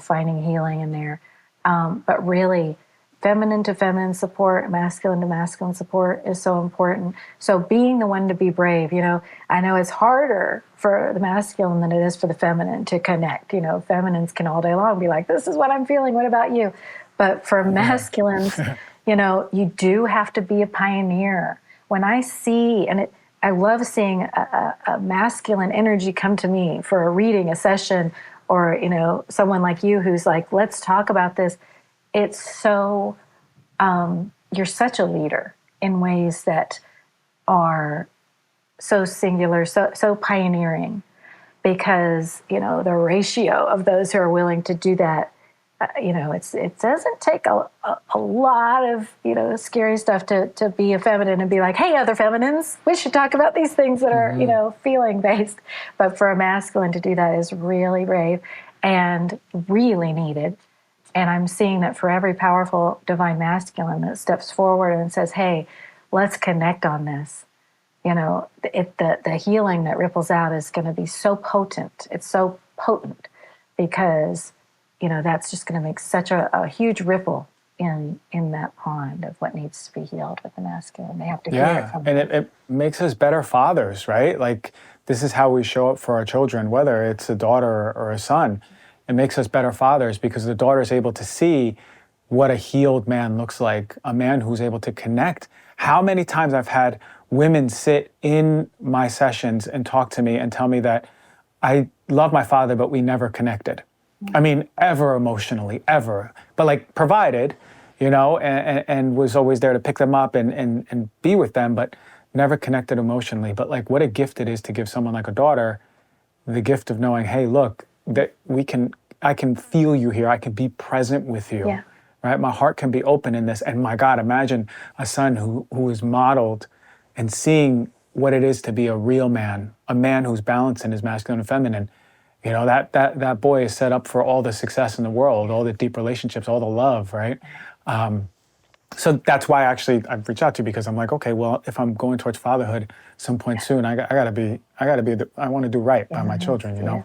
finding healing in there. But really, feminine to feminine support, masculine to masculine support is so important. So being the one to be brave, I know it's harder for the masculine than it is for the feminine to connect. Feminines can all day long be like, this is what I'm feeling, what about you? But for masculines, you do have to be a pioneer. When I see, I love seeing a masculine energy come to me for a reading, a session, or, someone like you who's like, let's talk about this. It's so, you're such a leader in ways that are so singular, so pioneering, because, the ratio of those who are willing to do that, it doesn't take a lot of, scary stuff to be a feminine and be like, hey, other feminines, we should talk about these things that are, feeling based. But for a masculine to do that is really brave and really needed. And I'm seeing that for every powerful divine masculine that steps forward and says, hey, let's connect on this. The healing that ripples out is going to be so potent. It's so potent because, that's just going to make such a huge ripple in that pond of what needs to be healed with the masculine. They have to hear it from and it makes us better fathers, right? Like, this is how we show up for our children, whether it's a daughter or a son. It makes us better fathers because the daughter is able to see what a healed man looks like, a man who's able to connect. How many times I've had women sit in my sessions and talk to me and tell me that I love my father, but we never connected. I mean, ever emotionally, ever. But like provided, and was always there to pick them up and be with them, but never connected emotionally. But like what a gift it is to give someone like a daughter the gift of knowing, hey, look, that I can feel you here. I can be present with you, right? My heart can be open in this. And my God, imagine a son who is modeled and seeing what it is to be a real man, a man who's balanced in his masculine and feminine. That boy is set up for all the success in the world, all the deep relationships, all the love, right? So that's why actually I've reached out to you, because I'm like, okay, well, if I'm going towards fatherhood some point soon, I want to do right by my children,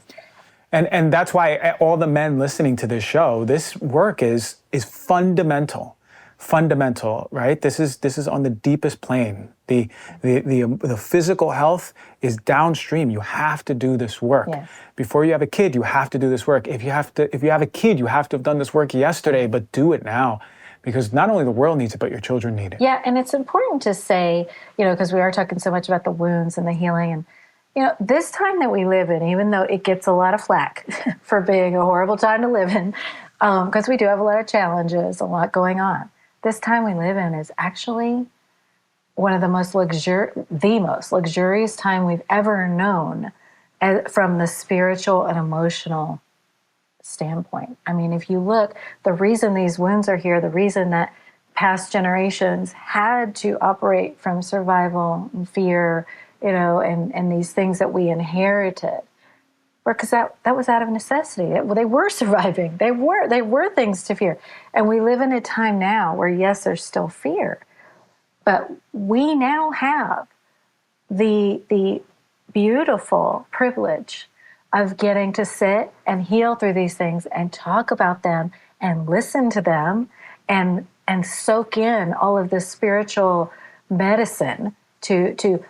And that's why all the men listening to this show, this work is fundamental, right? This is on the deepest plane. The physical health is downstream. You have to do this work. Yes. Before you have a kid, you have to do this work. If you have a kid, you have to have done this work yesterday, but do it now. Because not only the world needs it, but your children need it. Yeah, and it's important to say, because we are talking so much about the wounds and the healing. And, this time that we live in, even though it gets a lot of flack for being a horrible time to live in, because we do have a lot of challenges, a lot going on, this time we live in is actually one of the most luxurious time we've ever known from the spiritual and emotional standpoint. I mean, if you look, the reason these wounds are here, the reason that past generations had to operate from survival and fear, and these things that we inherited, because that was out of necessity. They were surviving. They were things to fear. And we live in a time now where, yes, there's still fear, but we now have the beautiful privilege of getting to sit and heal through these things and talk about them and listen to them and and soak in all of this spiritual medicine to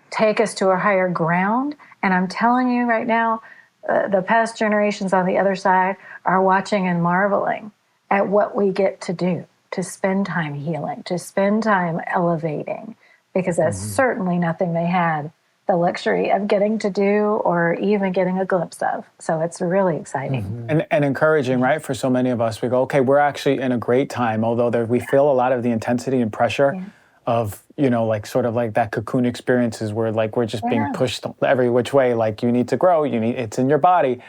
take us to a higher ground. And I'm telling you right now, the past generations on the other side are watching and marveling at what we get to do, to spend time healing, to spend time elevating, because that's certainly nothing they had the luxury of getting to do or even getting a glimpse of. So it's really exciting. And encouraging, right? For so many of us, we go, okay, we're actually in a great time, although we feel a lot of the intensity and pressure of, like sort of like that cocoon experiences where like we're just being pushed every which way, like you need to grow, it's in your body.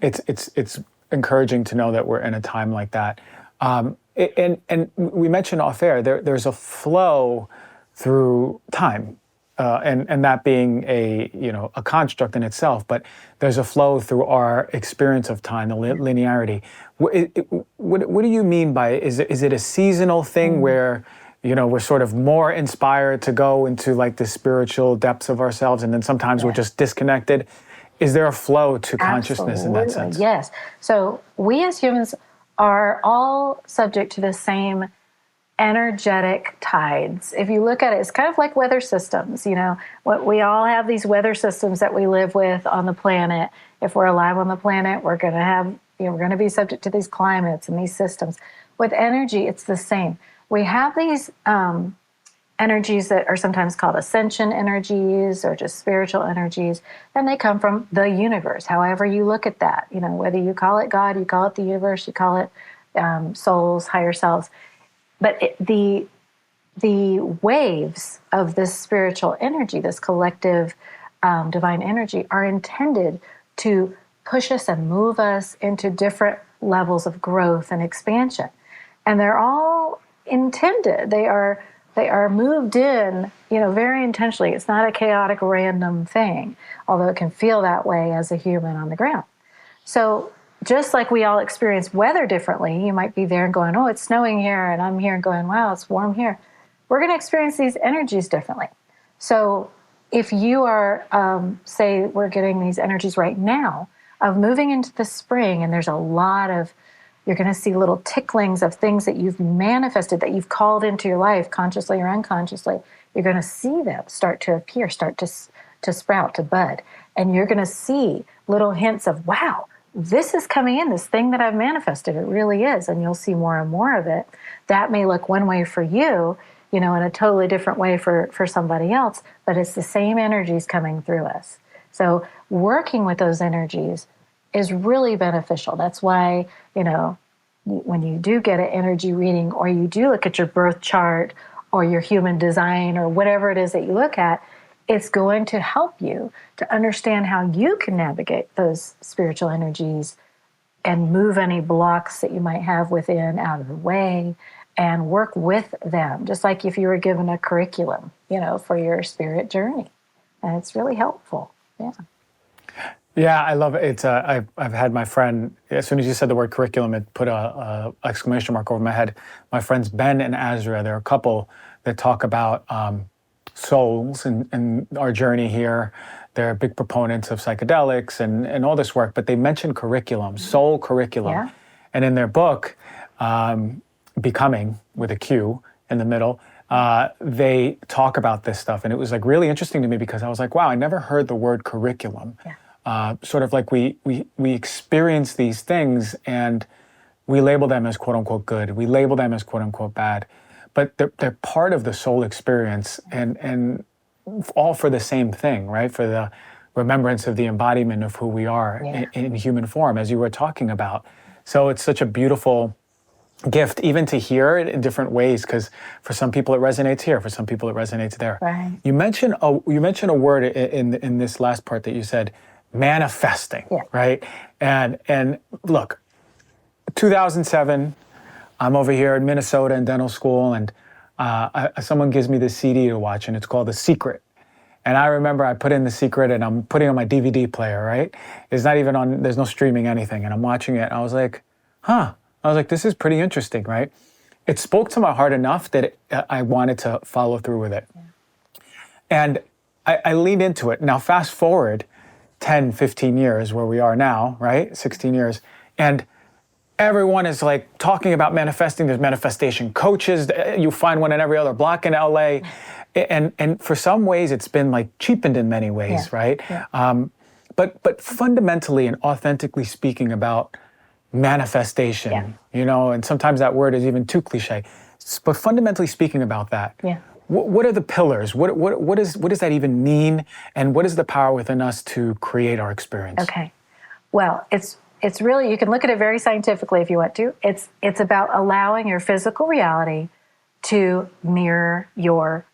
It's encouraging to know that we're in a time like that. And we mentioned off air, there's a flow through time. And that being a construct in itself, but there's a flow through our experience of time, the linearity. What do you mean by it? Is it a seasonal thing where we're sort of more inspired to go into like the spiritual depths of ourselves, and then sometimes we're just disconnected? Is there a flow to consciousness in that sense? Yes. So we as humans are all subject to the same energetic tides. If you look at it, it's kind of like weather systems. We all have these weather systems that we live with on the planet. If we're alive on the planet, we're going to have, we're going to be subject to these climates and these systems. With energy, it's the same. We have these energies that are sometimes called ascension energies or just spiritual energies, and they come from the universe. However you look at that, whether you call it God, you call it the universe, you call it souls, higher selves. But the waves of this spiritual energy, this collective divine energy, are intended to push us and move us into different levels of growth and expansion. And they're all intended. They are moved in, very intentionally. It's not a chaotic, random thing, although it can feel that way as a human on the ground. So just like we all experience weather differently, you might be there and going, oh, it's snowing here, and I'm here and going, wow, it's warm here. We're going to experience these energies differently. So if you are, say, we're getting these energies right now of moving into the spring, and there's a lot of, you're going to see little ticklings of things that you've manifested, that you've called into your life, consciously or unconsciously. You're going to see them start to appear, start to sprout, to bud. And you're going to see little hints of, wow, this is coming in, this thing that I've manifested, it really is, and you'll see more and more of it. That may look one way for you, in a totally different way for somebody else, but it's the same energies coming through us. So working with those energies is really beneficial. That's why, when you do get an energy reading, or you do look at your birth chart or your human design or whatever it is that you look at, it's going to help you to understand how you can navigate those spiritual energies and move any blocks that you might have within out of the way and work with them, just like if you were given a curriculum, for your spirit journey. And it's really helpful. Yeah. Yeah, I love it. It's I've had my friend, as soon as you said the word curriculum, it put a exclamation mark over my head. My friends Ben and Azra, they're a couple that talk about souls and our journey here. They're big proponents of psychedelics and all this work, but they mention curriculum, soul curriculum. Yeah. And in their book, Becoming, with a Q in the middle, they talk about this stuff. And it was like really interesting to me because I was like, wow, I never heard the word curriculum. Yeah. Sort of like we experience these things and we label them as quote unquote good. We label them as quote unquote bad. But they're part of the soul experience and all for the same thing, right? For the remembrance of the embodiment of who we are in human form, as you were talking about. So it's such a beautiful gift, even to hear it in different ways, because for some people it resonates here, for some people it resonates there. Right. You mentioned a word in this last part that you said, manifesting, right? And look, 2007. I'm over here in Minnesota in dental school, and someone gives me this CD to watch, and it's called The Secret. And I remember I put in The Secret, and I'm putting on my DVD player, right? It's not even on, there's no streaming anything, and I'm watching it, and I was like, this is pretty interesting, right? It spoke to my heart enough that I wanted to follow through with it. Yeah. And I leaned into it. Now, fast forward 10, 15 years where we are now, right? 16 years. And everyone is like talking about manifesting. There's manifestation coaches. You find one in every other block in LA. And for some ways, it's been like cheapened in many ways, right? Yeah. But fundamentally and authentically speaking about manifestation, you know, and sometimes that word is even too cliche. But fundamentally speaking about that, what are the pillars? What does that even mean? And what is the power within us to create our experience? Okay. Well, it's really, you can look at it very scientifically if you want to. It's about allowing your physical reality to mirror your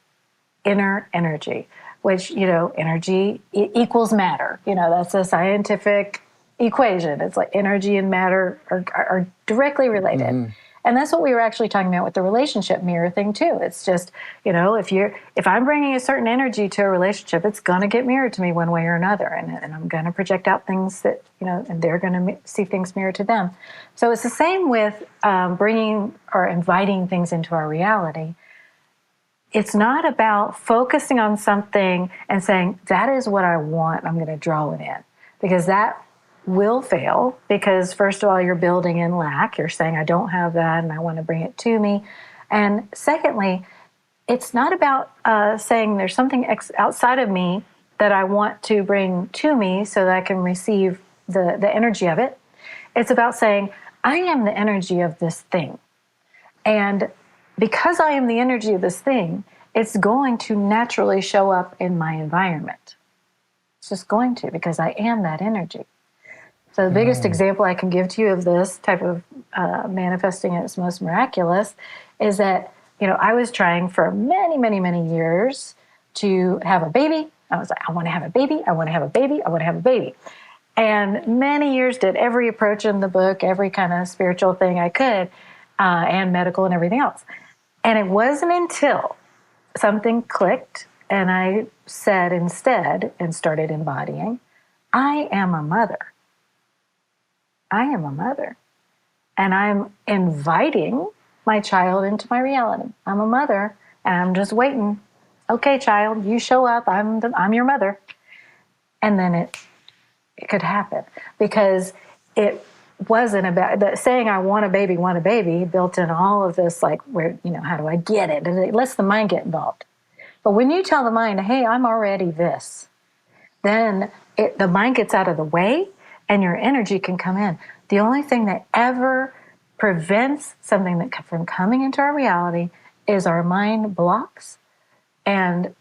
inner energy, which, you know, energy equals matter. You know, that's a scientific equation. It's like energy and matter are directly related. Mm-hmm. And that's what we were actually talking about with the relationship mirror thing too. It's just, you know, if I'm bringing a certain energy to a relationship, it's going to get mirrored to me one way or another. And I'm going to project out things that, you know, and they're going to see things mirrored to them. So it's the same with bringing or inviting things into our reality. It's not about focusing on something and saying, that is what I want, I'm going to draw it in. Because that will fail, because first of all, you're building in lack. You're saying, I don't have that and I want to bring it to me. And secondly, it's not about saying there's something outside of me that I want to bring to me so that I can receive the energy of it. It's about saying, I am the energy of this thing. And because I am the energy of this thing, it's going to naturally show up in my environment. It's just going to, because I am that energy. So the biggest example I can give to you of this type of manifesting at its most miraculous is that, you know, I was trying for many, many, many years to have a baby. I was like, I want to have a baby. I want to have a baby. I want to have a baby. And many years did every approach in the book, every kind of spiritual thing I could, and medical and everything else. And it wasn't until something clicked and I said instead and started embodying, I am a mother. I am a mother. And I'm inviting my child into my reality. I'm a mother and I'm just waiting. Okay, child, you show up. I'm your mother. And then it could happen, because it wasn't about the saying I want a baby, built in all of this, like, where, you know, how do I get it? And it lets the mind get involved. But when you tell the mind, hey, I'm already this, then the mind gets out of the way and your energy can come in. The only thing that ever prevents something from coming into our reality is our mind blocks. And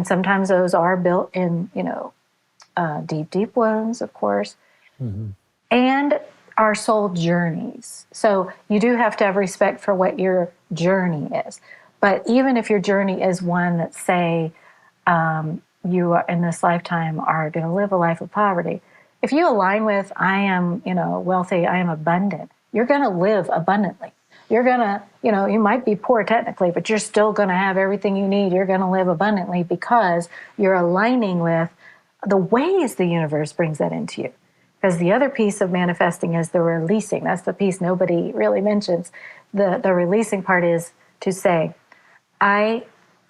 sometimes those are built in, you know, deep, deep wounds, of course. Mm-hmm. And our soul journeys. So you do have to have respect for what your journey is. But even if your journey is one that, say, you are in this lifetime are going to live a life of poverty, if you align with, I am, you know, wealthy, I am abundant, you're going to live abundantly. You're going to, you know, you might be poor technically, but you're still going to have everything you need. You're going to live abundantly because you're aligning with the ways the universe brings that into you. Because the other piece of manifesting is the releasing. That's the piece nobody really mentions. The releasing part is to say, I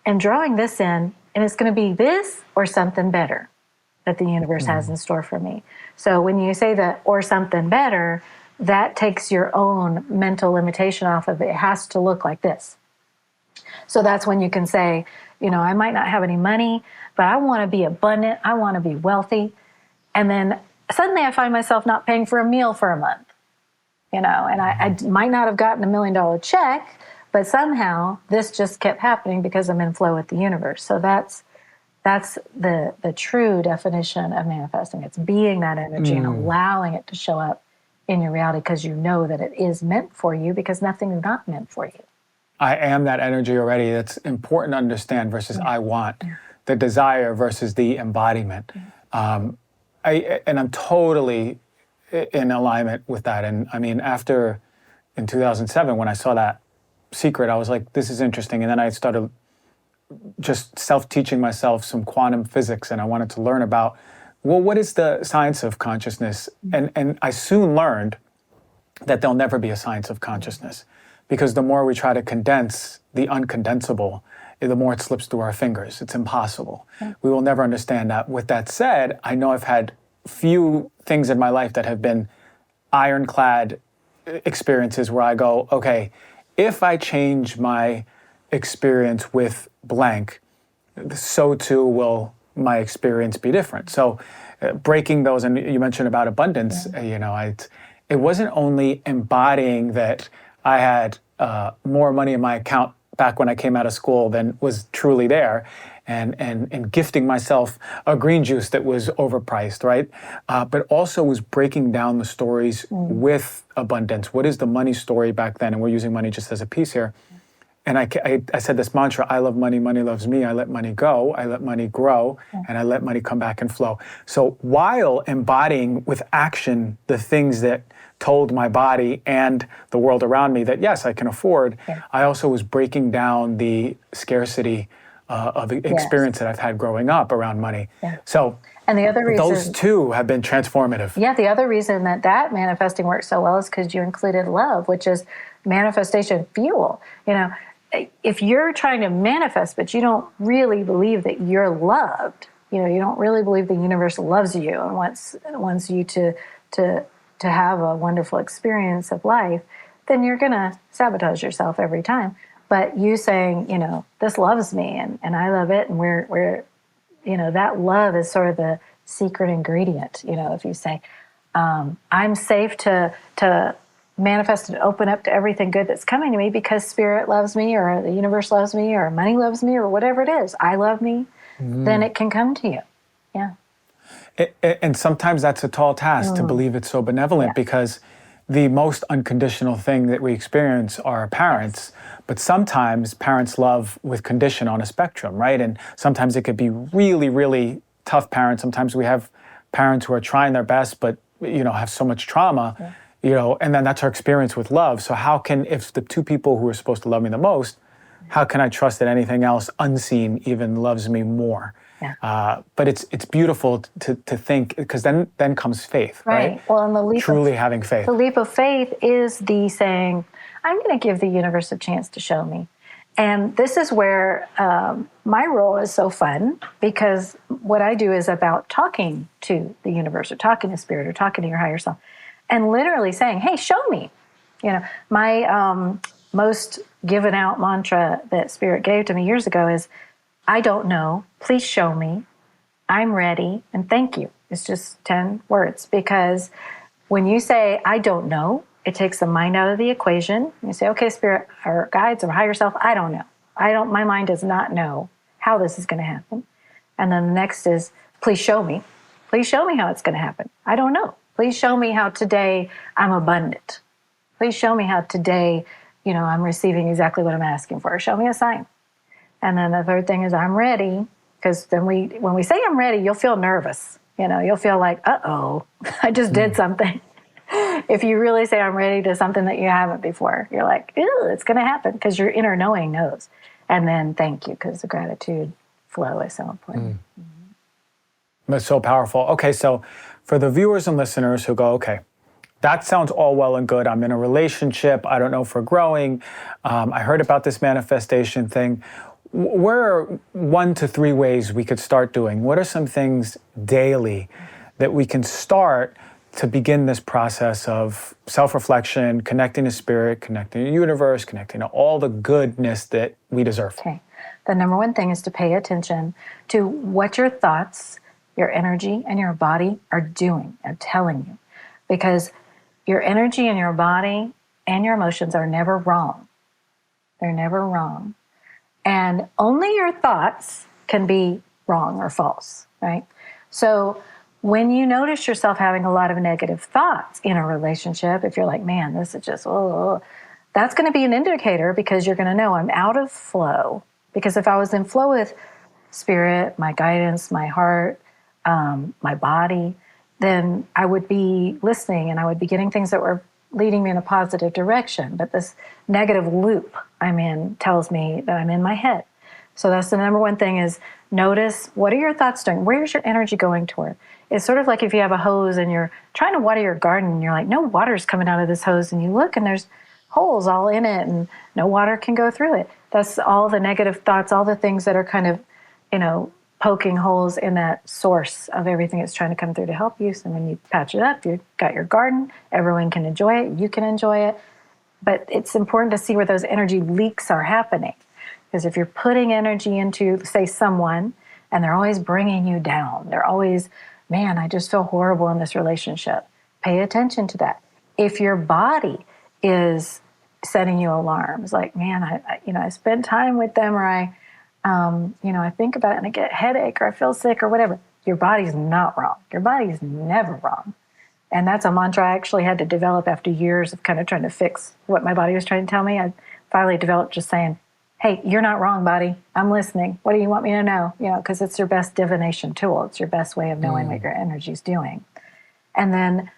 am drawing this in, and it's going to be this or something better that the universe has in store for me. So when you say that or something better, that takes your own mental limitation off of it. It has to look like this. So that's when you can say, you know, I might not have any money, but I want to be abundant. I want to be wealthy. And then suddenly I find myself not paying for a meal for a month, you know, and I might not have gotten $1 million check, but somehow this just kept happening because I'm in flow with the universe. So that's the true definition of manifesting. It's being that energy and allowing it to show up in your reality, because you know that it is meant for you, because nothing is not meant for you. I am that energy already. That's important to understand versus I want. The desire versus the embodiment. And I'm totally in alignment with that. And I mean, in 2007, when I saw that secret, I was like, this is interesting. And then I started just self-teaching myself some quantum physics, and I wanted to learn about, well, what is the science of consciousness? And I soon learned that there'll never be a science of consciousness, because the more we try to condense the uncondensable, the more it slips through our fingers. It's impossible. We will never understand that. With that said, I know I've had few things in my life that have been ironclad experiences where I go, okay, if I change my experience with blank, so too will my experience be different. So breaking those, and you mentioned about abundance, it wasn't only embodying that I had more money in my account back when I came out of school than was truly there, and gifting myself a green juice that was overpriced, right? But also was breaking down the stories with abundance. What is the money story back then? And we're using money just as a piece here. And I said this mantra, I love money, money loves me. I let money go, I let money grow, and I let money come back and flow. So while embodying with action the things that told my body and the world around me that, yes, I can afford, I also was breaking down the scarcity of experience that I've had growing up around money. So and the other reason, those two have been transformative. Yeah, the other reason that manifesting works so well is because you included love, which is manifestation fuel. If you're trying to manifest, but you don't really believe that you're loved, you don't really believe the universe loves you and wants you to have a wonderful experience of life, then you're going to sabotage yourself every time. But you saying, this loves me and I love it, and we're that love is sort of the secret ingredient. If you say, I'm safe to manifest and open up to everything good that's coming to me because spirit loves me, or the universe loves me, or money loves me, or whatever it is, I love me, then it can come to you. Yeah. And sometimes that's a tall task to believe it's so benevolent, because the most unconditional thing that we experience are our parents. But sometimes parents love with condition on a spectrum, right? And sometimes it could be really, really tough parents. Sometimes we have parents who are trying their best, but have so much trauma. And then that's our experience with love. So if the two people who are supposed to love me the most, how can I trust that anything else unseen even loves me more? But it's beautiful to think, because then comes faith, right? Well, and the leap truly having faith. The leap of faith is the saying, I'm going to give the universe a chance to show me. And this is where my role is so fun, because what I do is about talking to the universe, or talking to spirit, or talking to your higher self, and literally saying, hey, show me. My most given out mantra that spirit gave to me years ago is, I don't know, please show me, I'm ready, and thank you. It's just 10 words, because when you say, I don't know, it takes the mind out of the equation. You say, okay, spirit, or guides, or higher self, I don't know. My mind does not know how this is going to happen. And then the next is, please show me. Please show me how it's going to happen. I don't know. Please show me how today I'm abundant. Please show me how today, I'm receiving exactly what I'm asking for. Show me a sign. And then the third thing is, I'm ready. Because then when we say I'm ready, you'll feel nervous. You'll feel like, uh-oh, I just did something. If you really say I'm ready to something that you haven't before, you're like, ew, it's going to happen, because your inner knowing knows. And then thank you, because the gratitude flow is so important. That's so powerful. Okay, so for the viewers and listeners who go, okay, that sounds all well and good. I'm in a relationship. I don't know if we're growing. I heard about this manifestation thing. Where are 1 to 3 ways we could start doing? What are some things daily that we can start to begin this process of self-reflection, connecting to spirit, connecting to the universe, connecting to all the goodness that we deserve? Okay. The number one thing is to pay attention to what your thoughts, your energy, and your body are doing and telling you. Because your energy and your body and your emotions are never wrong. They're never wrong. And only your thoughts can be wrong or false, right? So when you notice yourself having a lot of negative thoughts in a relationship, if you're like, man, this is just, that's going to be an indicator, because you're going to know I'm out of flow. Because if I was in flow with spirit, my guidance, my heart, my body, then I would be listening and I would be getting things that were leading me in a positive direction. But this negative loop I'm in tells me that I'm in my head. So that's the number one thing, is notice, what are your thoughts doing? Where's your energy going toward? It's sort of like if you have a hose and you're trying to water your garden and you're like, no water's coming out of this hose, and you look and there's holes all in it and no water can go through it. That's all the negative thoughts, all the things that are kind of, poking holes in that source of everything that's trying to come through to help you. So when you patch it up, you've got your garden, everyone can enjoy it, you can enjoy it. But it's important to see where those energy leaks are happening. Because if you're putting energy into, say, someone, and they're always bringing you down, they're always, man, I just feel horrible in this relationship. Pay attention to that. If your body is setting you alarms, like, man, I spend time with them, or I think about it and I get a headache, or I feel sick, or whatever. Your body's not wrong. Your body's never wrong. And that's a mantra I actually had to develop after years of kind of trying to fix what my body was trying to tell me. I finally developed just saying, hey, you're not wrong, body. I'm listening. What do you want me to know? Because it's your best divination tool. It's your best way of knowing what your energy's doing. And then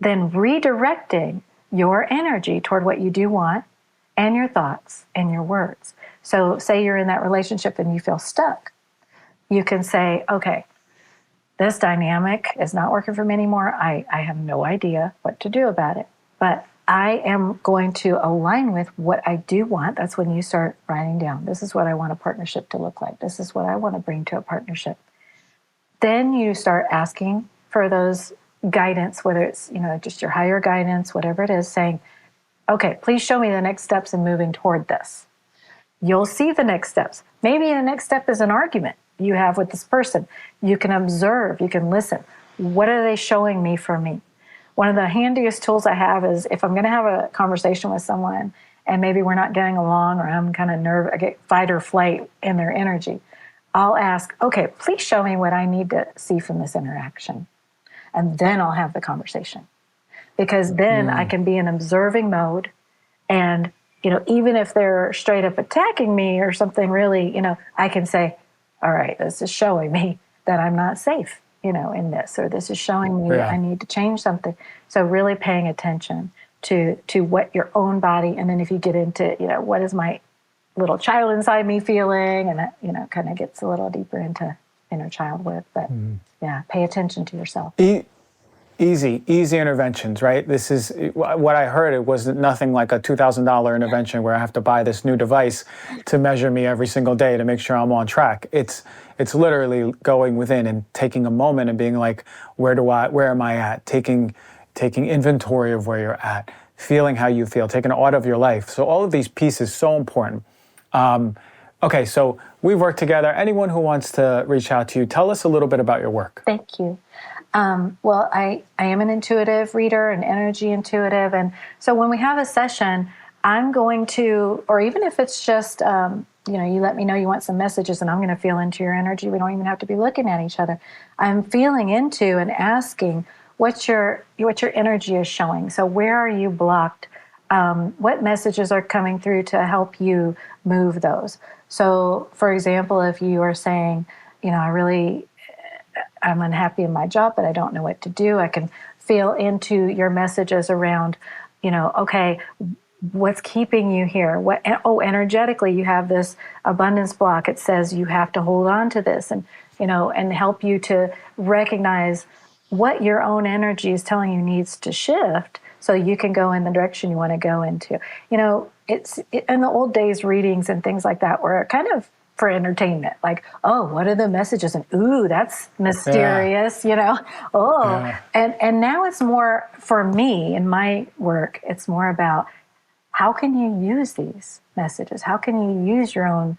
redirecting your energy toward what you do want, and your thoughts and your words. So say you're in that relationship and you feel stuck. You can say, okay, this dynamic is not working for me anymore. I have no idea what to do about it. But I am going to align with what I do want. That's when you start writing down, this is what I want a partnership to look like. This is what I want to bring to a partnership. Then you start asking for those guidance, whether it's, just your higher guidance, whatever it is, saying, okay, please show me the next steps in moving toward this. You'll see the next steps. Maybe the next step is an argument you have with this person. You can observe, you can listen. What are they showing me for me? One of the handiest tools I have is if I'm going to have a conversation with someone and maybe we're not getting along, or I'm kind of nervous, I get fight or flight in their energy, I'll ask, okay, please show me what I need to see from this interaction. And then I'll have the conversation. Because then I can be in observing mode, and even if they're straight up attacking me or something really, I can say, all right, this is showing me that I'm not safe, in this, or this is showing me I need to change something. So really paying attention to what your own body, and then if you get into, what is my little child inside me feeling, and that, kind of gets a little deeper into inner child work. But pay attention to yourself. Easy interventions, right? This is what I heard. It was nothing like a $2,000 intervention where I have to buy this new device to measure me every single day to make sure I'm on track. It's literally going within and taking a moment and being like, where am I at? Taking inventory of where you're at, feeling how you feel, taking an audit of your life. So all of these pieces so important. Okay, so we've worked together. Anyone who wants to reach out to you, tell us a little bit about your work. Thank you. Well, I am an intuitive reader, an energy intuitive. And so when we have a session, I'm going to, or even if it's just, you let me know you want some messages and I'm going to feel into your energy. We don't even have to be looking at each other. I'm feeling into and asking what your energy is showing. So where are you blocked? What messages are coming through to help you move those? So, for example, if you are saying, I'm unhappy in my job, but I don't know what to do, I can feel into your messages around, okay, what's keeping you here? Energetically, you have this abundance block. It says you have to hold on to this, and help you to recognize what your own energy is telling you needs to shift, so you can go in the direction you want to go into. It's in the old days, readings and things like that were kind of for entertainment, like, oh, what are the messages? And ooh, that's mysterious, And now it's more, for me in my work, it's more about how can you use these messages? How can you use your own,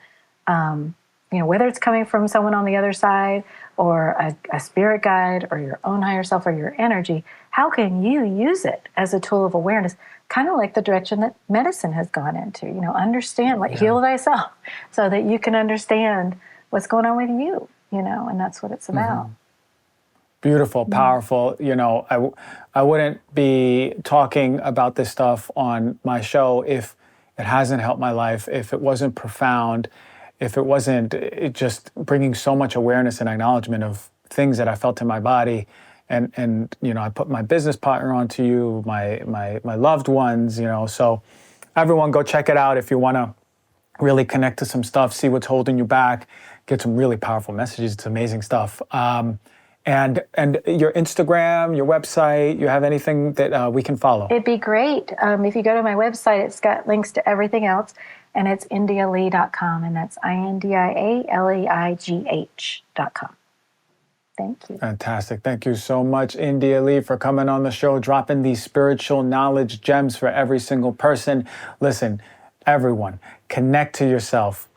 whether it's coming from someone on the other side or a spirit guide or your own higher self or your energy, how can you use it as a tool of awareness? Kind of like the direction that medicine has gone into, understand, heal thyself, so that you can understand what's going on with you, and that's what it's about. Beautiful, powerful. I wouldn't be talking about this stuff on my show if it hasn't helped my life, if it wasn't profound, if it wasn't just bringing so much awareness and acknowledgement of things that I felt in my body. And I put my business partner onto you, my loved ones, so everyone go check it out if you want to really connect to some stuff, see what's holding you back, get some really powerful messages. It's amazing stuff. And your Instagram, your website, you have anything that we can follow? It'd be great. If you go to my website, it's got links to everything else. And it's indialeigh.com, and that's INDIALEIGH.com. Thank you. Fantastic. Thank you so much, India Leigh, for coming on the show, dropping these spiritual knowledge gems for every single person. Listen, everyone, connect to yourself.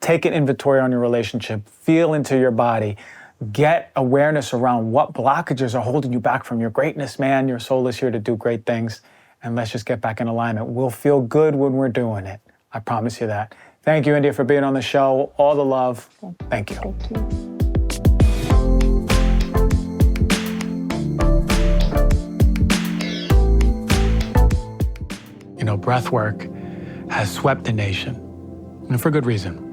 Take an inventory on your relationship. Feel into your body. Get awareness around what blockages are holding you back from your greatness, man. Your soul is here to do great things. And let's just get back in alignment. We'll feel good when we're doing it. I promise you that. Thank you, India, for being on the show. All the love. Thank you. Thank you. You know, breathwork has swept the nation, and for good reason.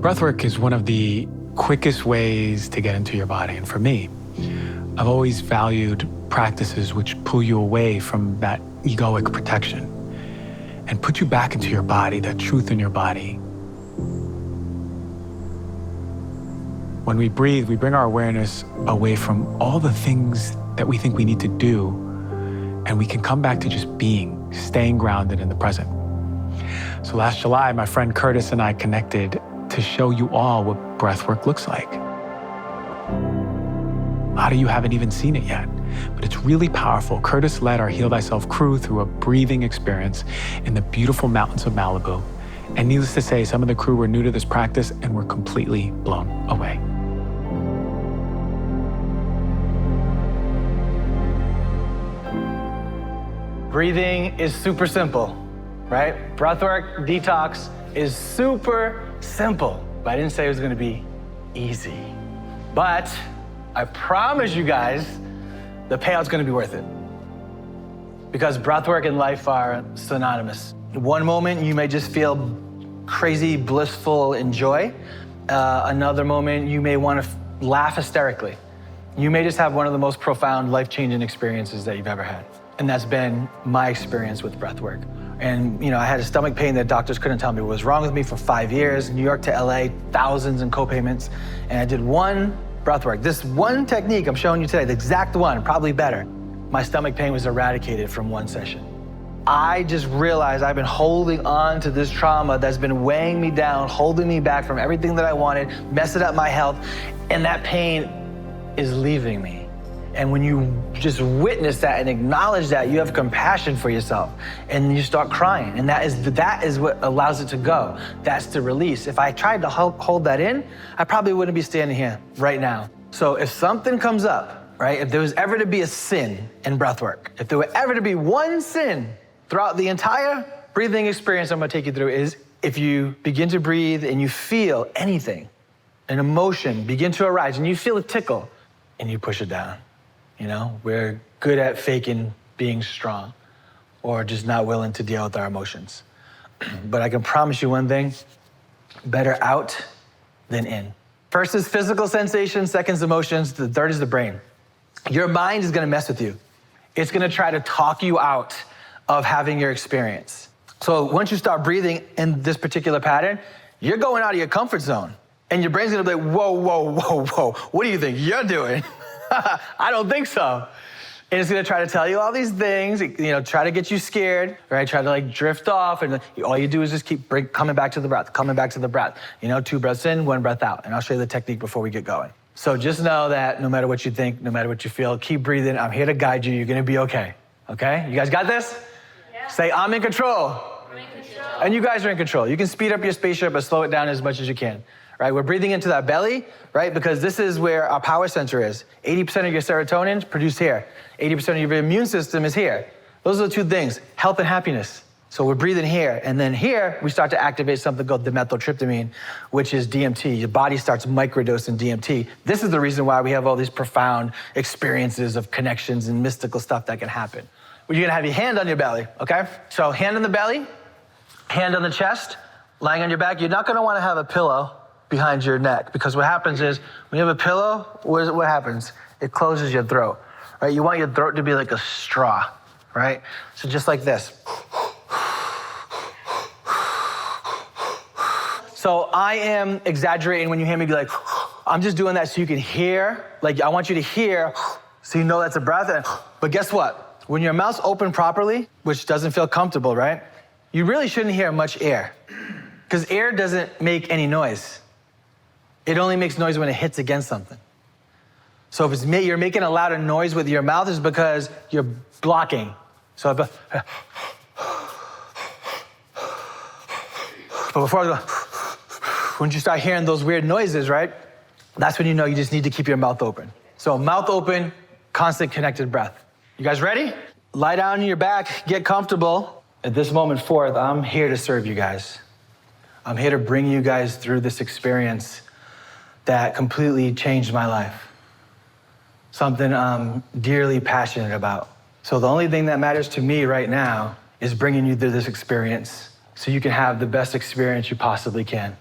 Breathwork is one of the quickest ways to get into your body. And for me, I've always valued practices which pull you away from that egoic protection and put you back into your body, that truth in your body. When we breathe, we bring our awareness away from all the things that we think we need to do, and we can come back to just being, staying grounded in the present. So last July, my friend Kurtis and I connected to show you all what breathwork looks like. A lot of you haven't even seen it yet, but it's really powerful. Kurtis led our Heal Thyself crew through a breathing experience in the beautiful mountains of Malibu. And needless to say, some of the crew were new to this practice and were completely blown away. Breathing is super simple, right? Breathwork, detox is super simple, but I didn't say it was gonna be easy. But I promise you guys, the payout's gonna be worth it. Because breathwork and life are synonymous. One moment you may just feel crazy, blissful in joy. Another moment you may wanna laugh hysterically. You may just have one of the most profound, life-changing experiences that you've ever had. And that's been my experience with breathwork. And I had a stomach pain that doctors couldn't tell me what was wrong with me for 5 years, New York to LA, thousands in co-payments. And I did one breathwork. This one technique I'm showing you today, the exact one, probably better. My stomach pain was eradicated from one session. I just realized I've been holding on to this trauma that's been weighing me down, holding me back from everything that I wanted, messing up my health, and that pain is leaving me. And when you just witness that and acknowledge that, you have compassion for yourself and you start crying. And that is what allows it to go. That's the release. If I tried to hold that in, I probably wouldn't be standing here right now. So if something comes up, right, if there was ever to be a sin in breathwork, if there were ever to be one sin throughout the entire breathing experience I'm gonna take you through, is if you begin to breathe and you feel anything, an emotion begin to arise and you feel a tickle and you push it down. We're good at faking being strong or just not willing to deal with our emotions. But I can promise you one thing, better out than in. First is physical sensations, second is emotions, the third is the brain. Your mind is gonna mess with you. It's gonna try to talk you out of having your experience. So once you start breathing in this particular pattern, you're going out of your comfort zone. And your brain's gonna be like, whoa, whoa, whoa, whoa, what do you think you're doing? I don't think so. And it's gonna try to tell you all these things, try to get you scared, right? Try to drift off, and all you do is just keep coming back to the breath, coming back to the breath. 2 breaths in, 1 breath out. And I'll show you the technique before we get going. So just know that no matter what you think, no matter what you feel, keep breathing. I'm here to guide you. You're gonna be okay, okay? You guys got this? Yeah. Say, I'm in control. I'm in control. And you guys are in control. You can speed up your spaceship, but slow it down as much as you can. Right, we're breathing into that belly, right? Because this is where our power center is. 80% of your serotonin is produced here. 80% of your immune system is here. Those are the two things, health and happiness. So we're breathing here, and then here, we start to activate something called dimethyltryptamine, which is DMT. Your body starts microdosing DMT. This is the reason why we have all these profound experiences of connections and mystical stuff that can happen. Well, you're gonna have your hand on your belly, okay? So hand on the belly, hand on the chest, lying on your back. You're not gonna wanna have a pillow behind your neck, because what happens is when you have a pillow, what happens? It closes your throat, right? You want your throat to be like a straw, right? So just like this. So I am exaggerating when you hear me be like, I'm just doing that so you can hear, I want you to hear, so you know that's a breath. But guess what? When your mouth's open properly, which doesn't feel comfortable, right? you really shouldn't hear much air, because air doesn't make any noise. It only makes noise when it hits against something. So if you're making a louder noise with your mouth, it's because you're blocking. So but before I go, when you start hearing those weird noises, right? That's when you know you just need to keep your mouth open. So mouth open, constant connected breath. You guys ready? Lie down on your back, get comfortable. At this moment forth, I'm here to serve you guys. I'm here to bring you guys through this experience that completely changed my life. Something I'm dearly passionate about. So the only thing that matters to me right now is bringing you through this experience so you can have the best experience you possibly can.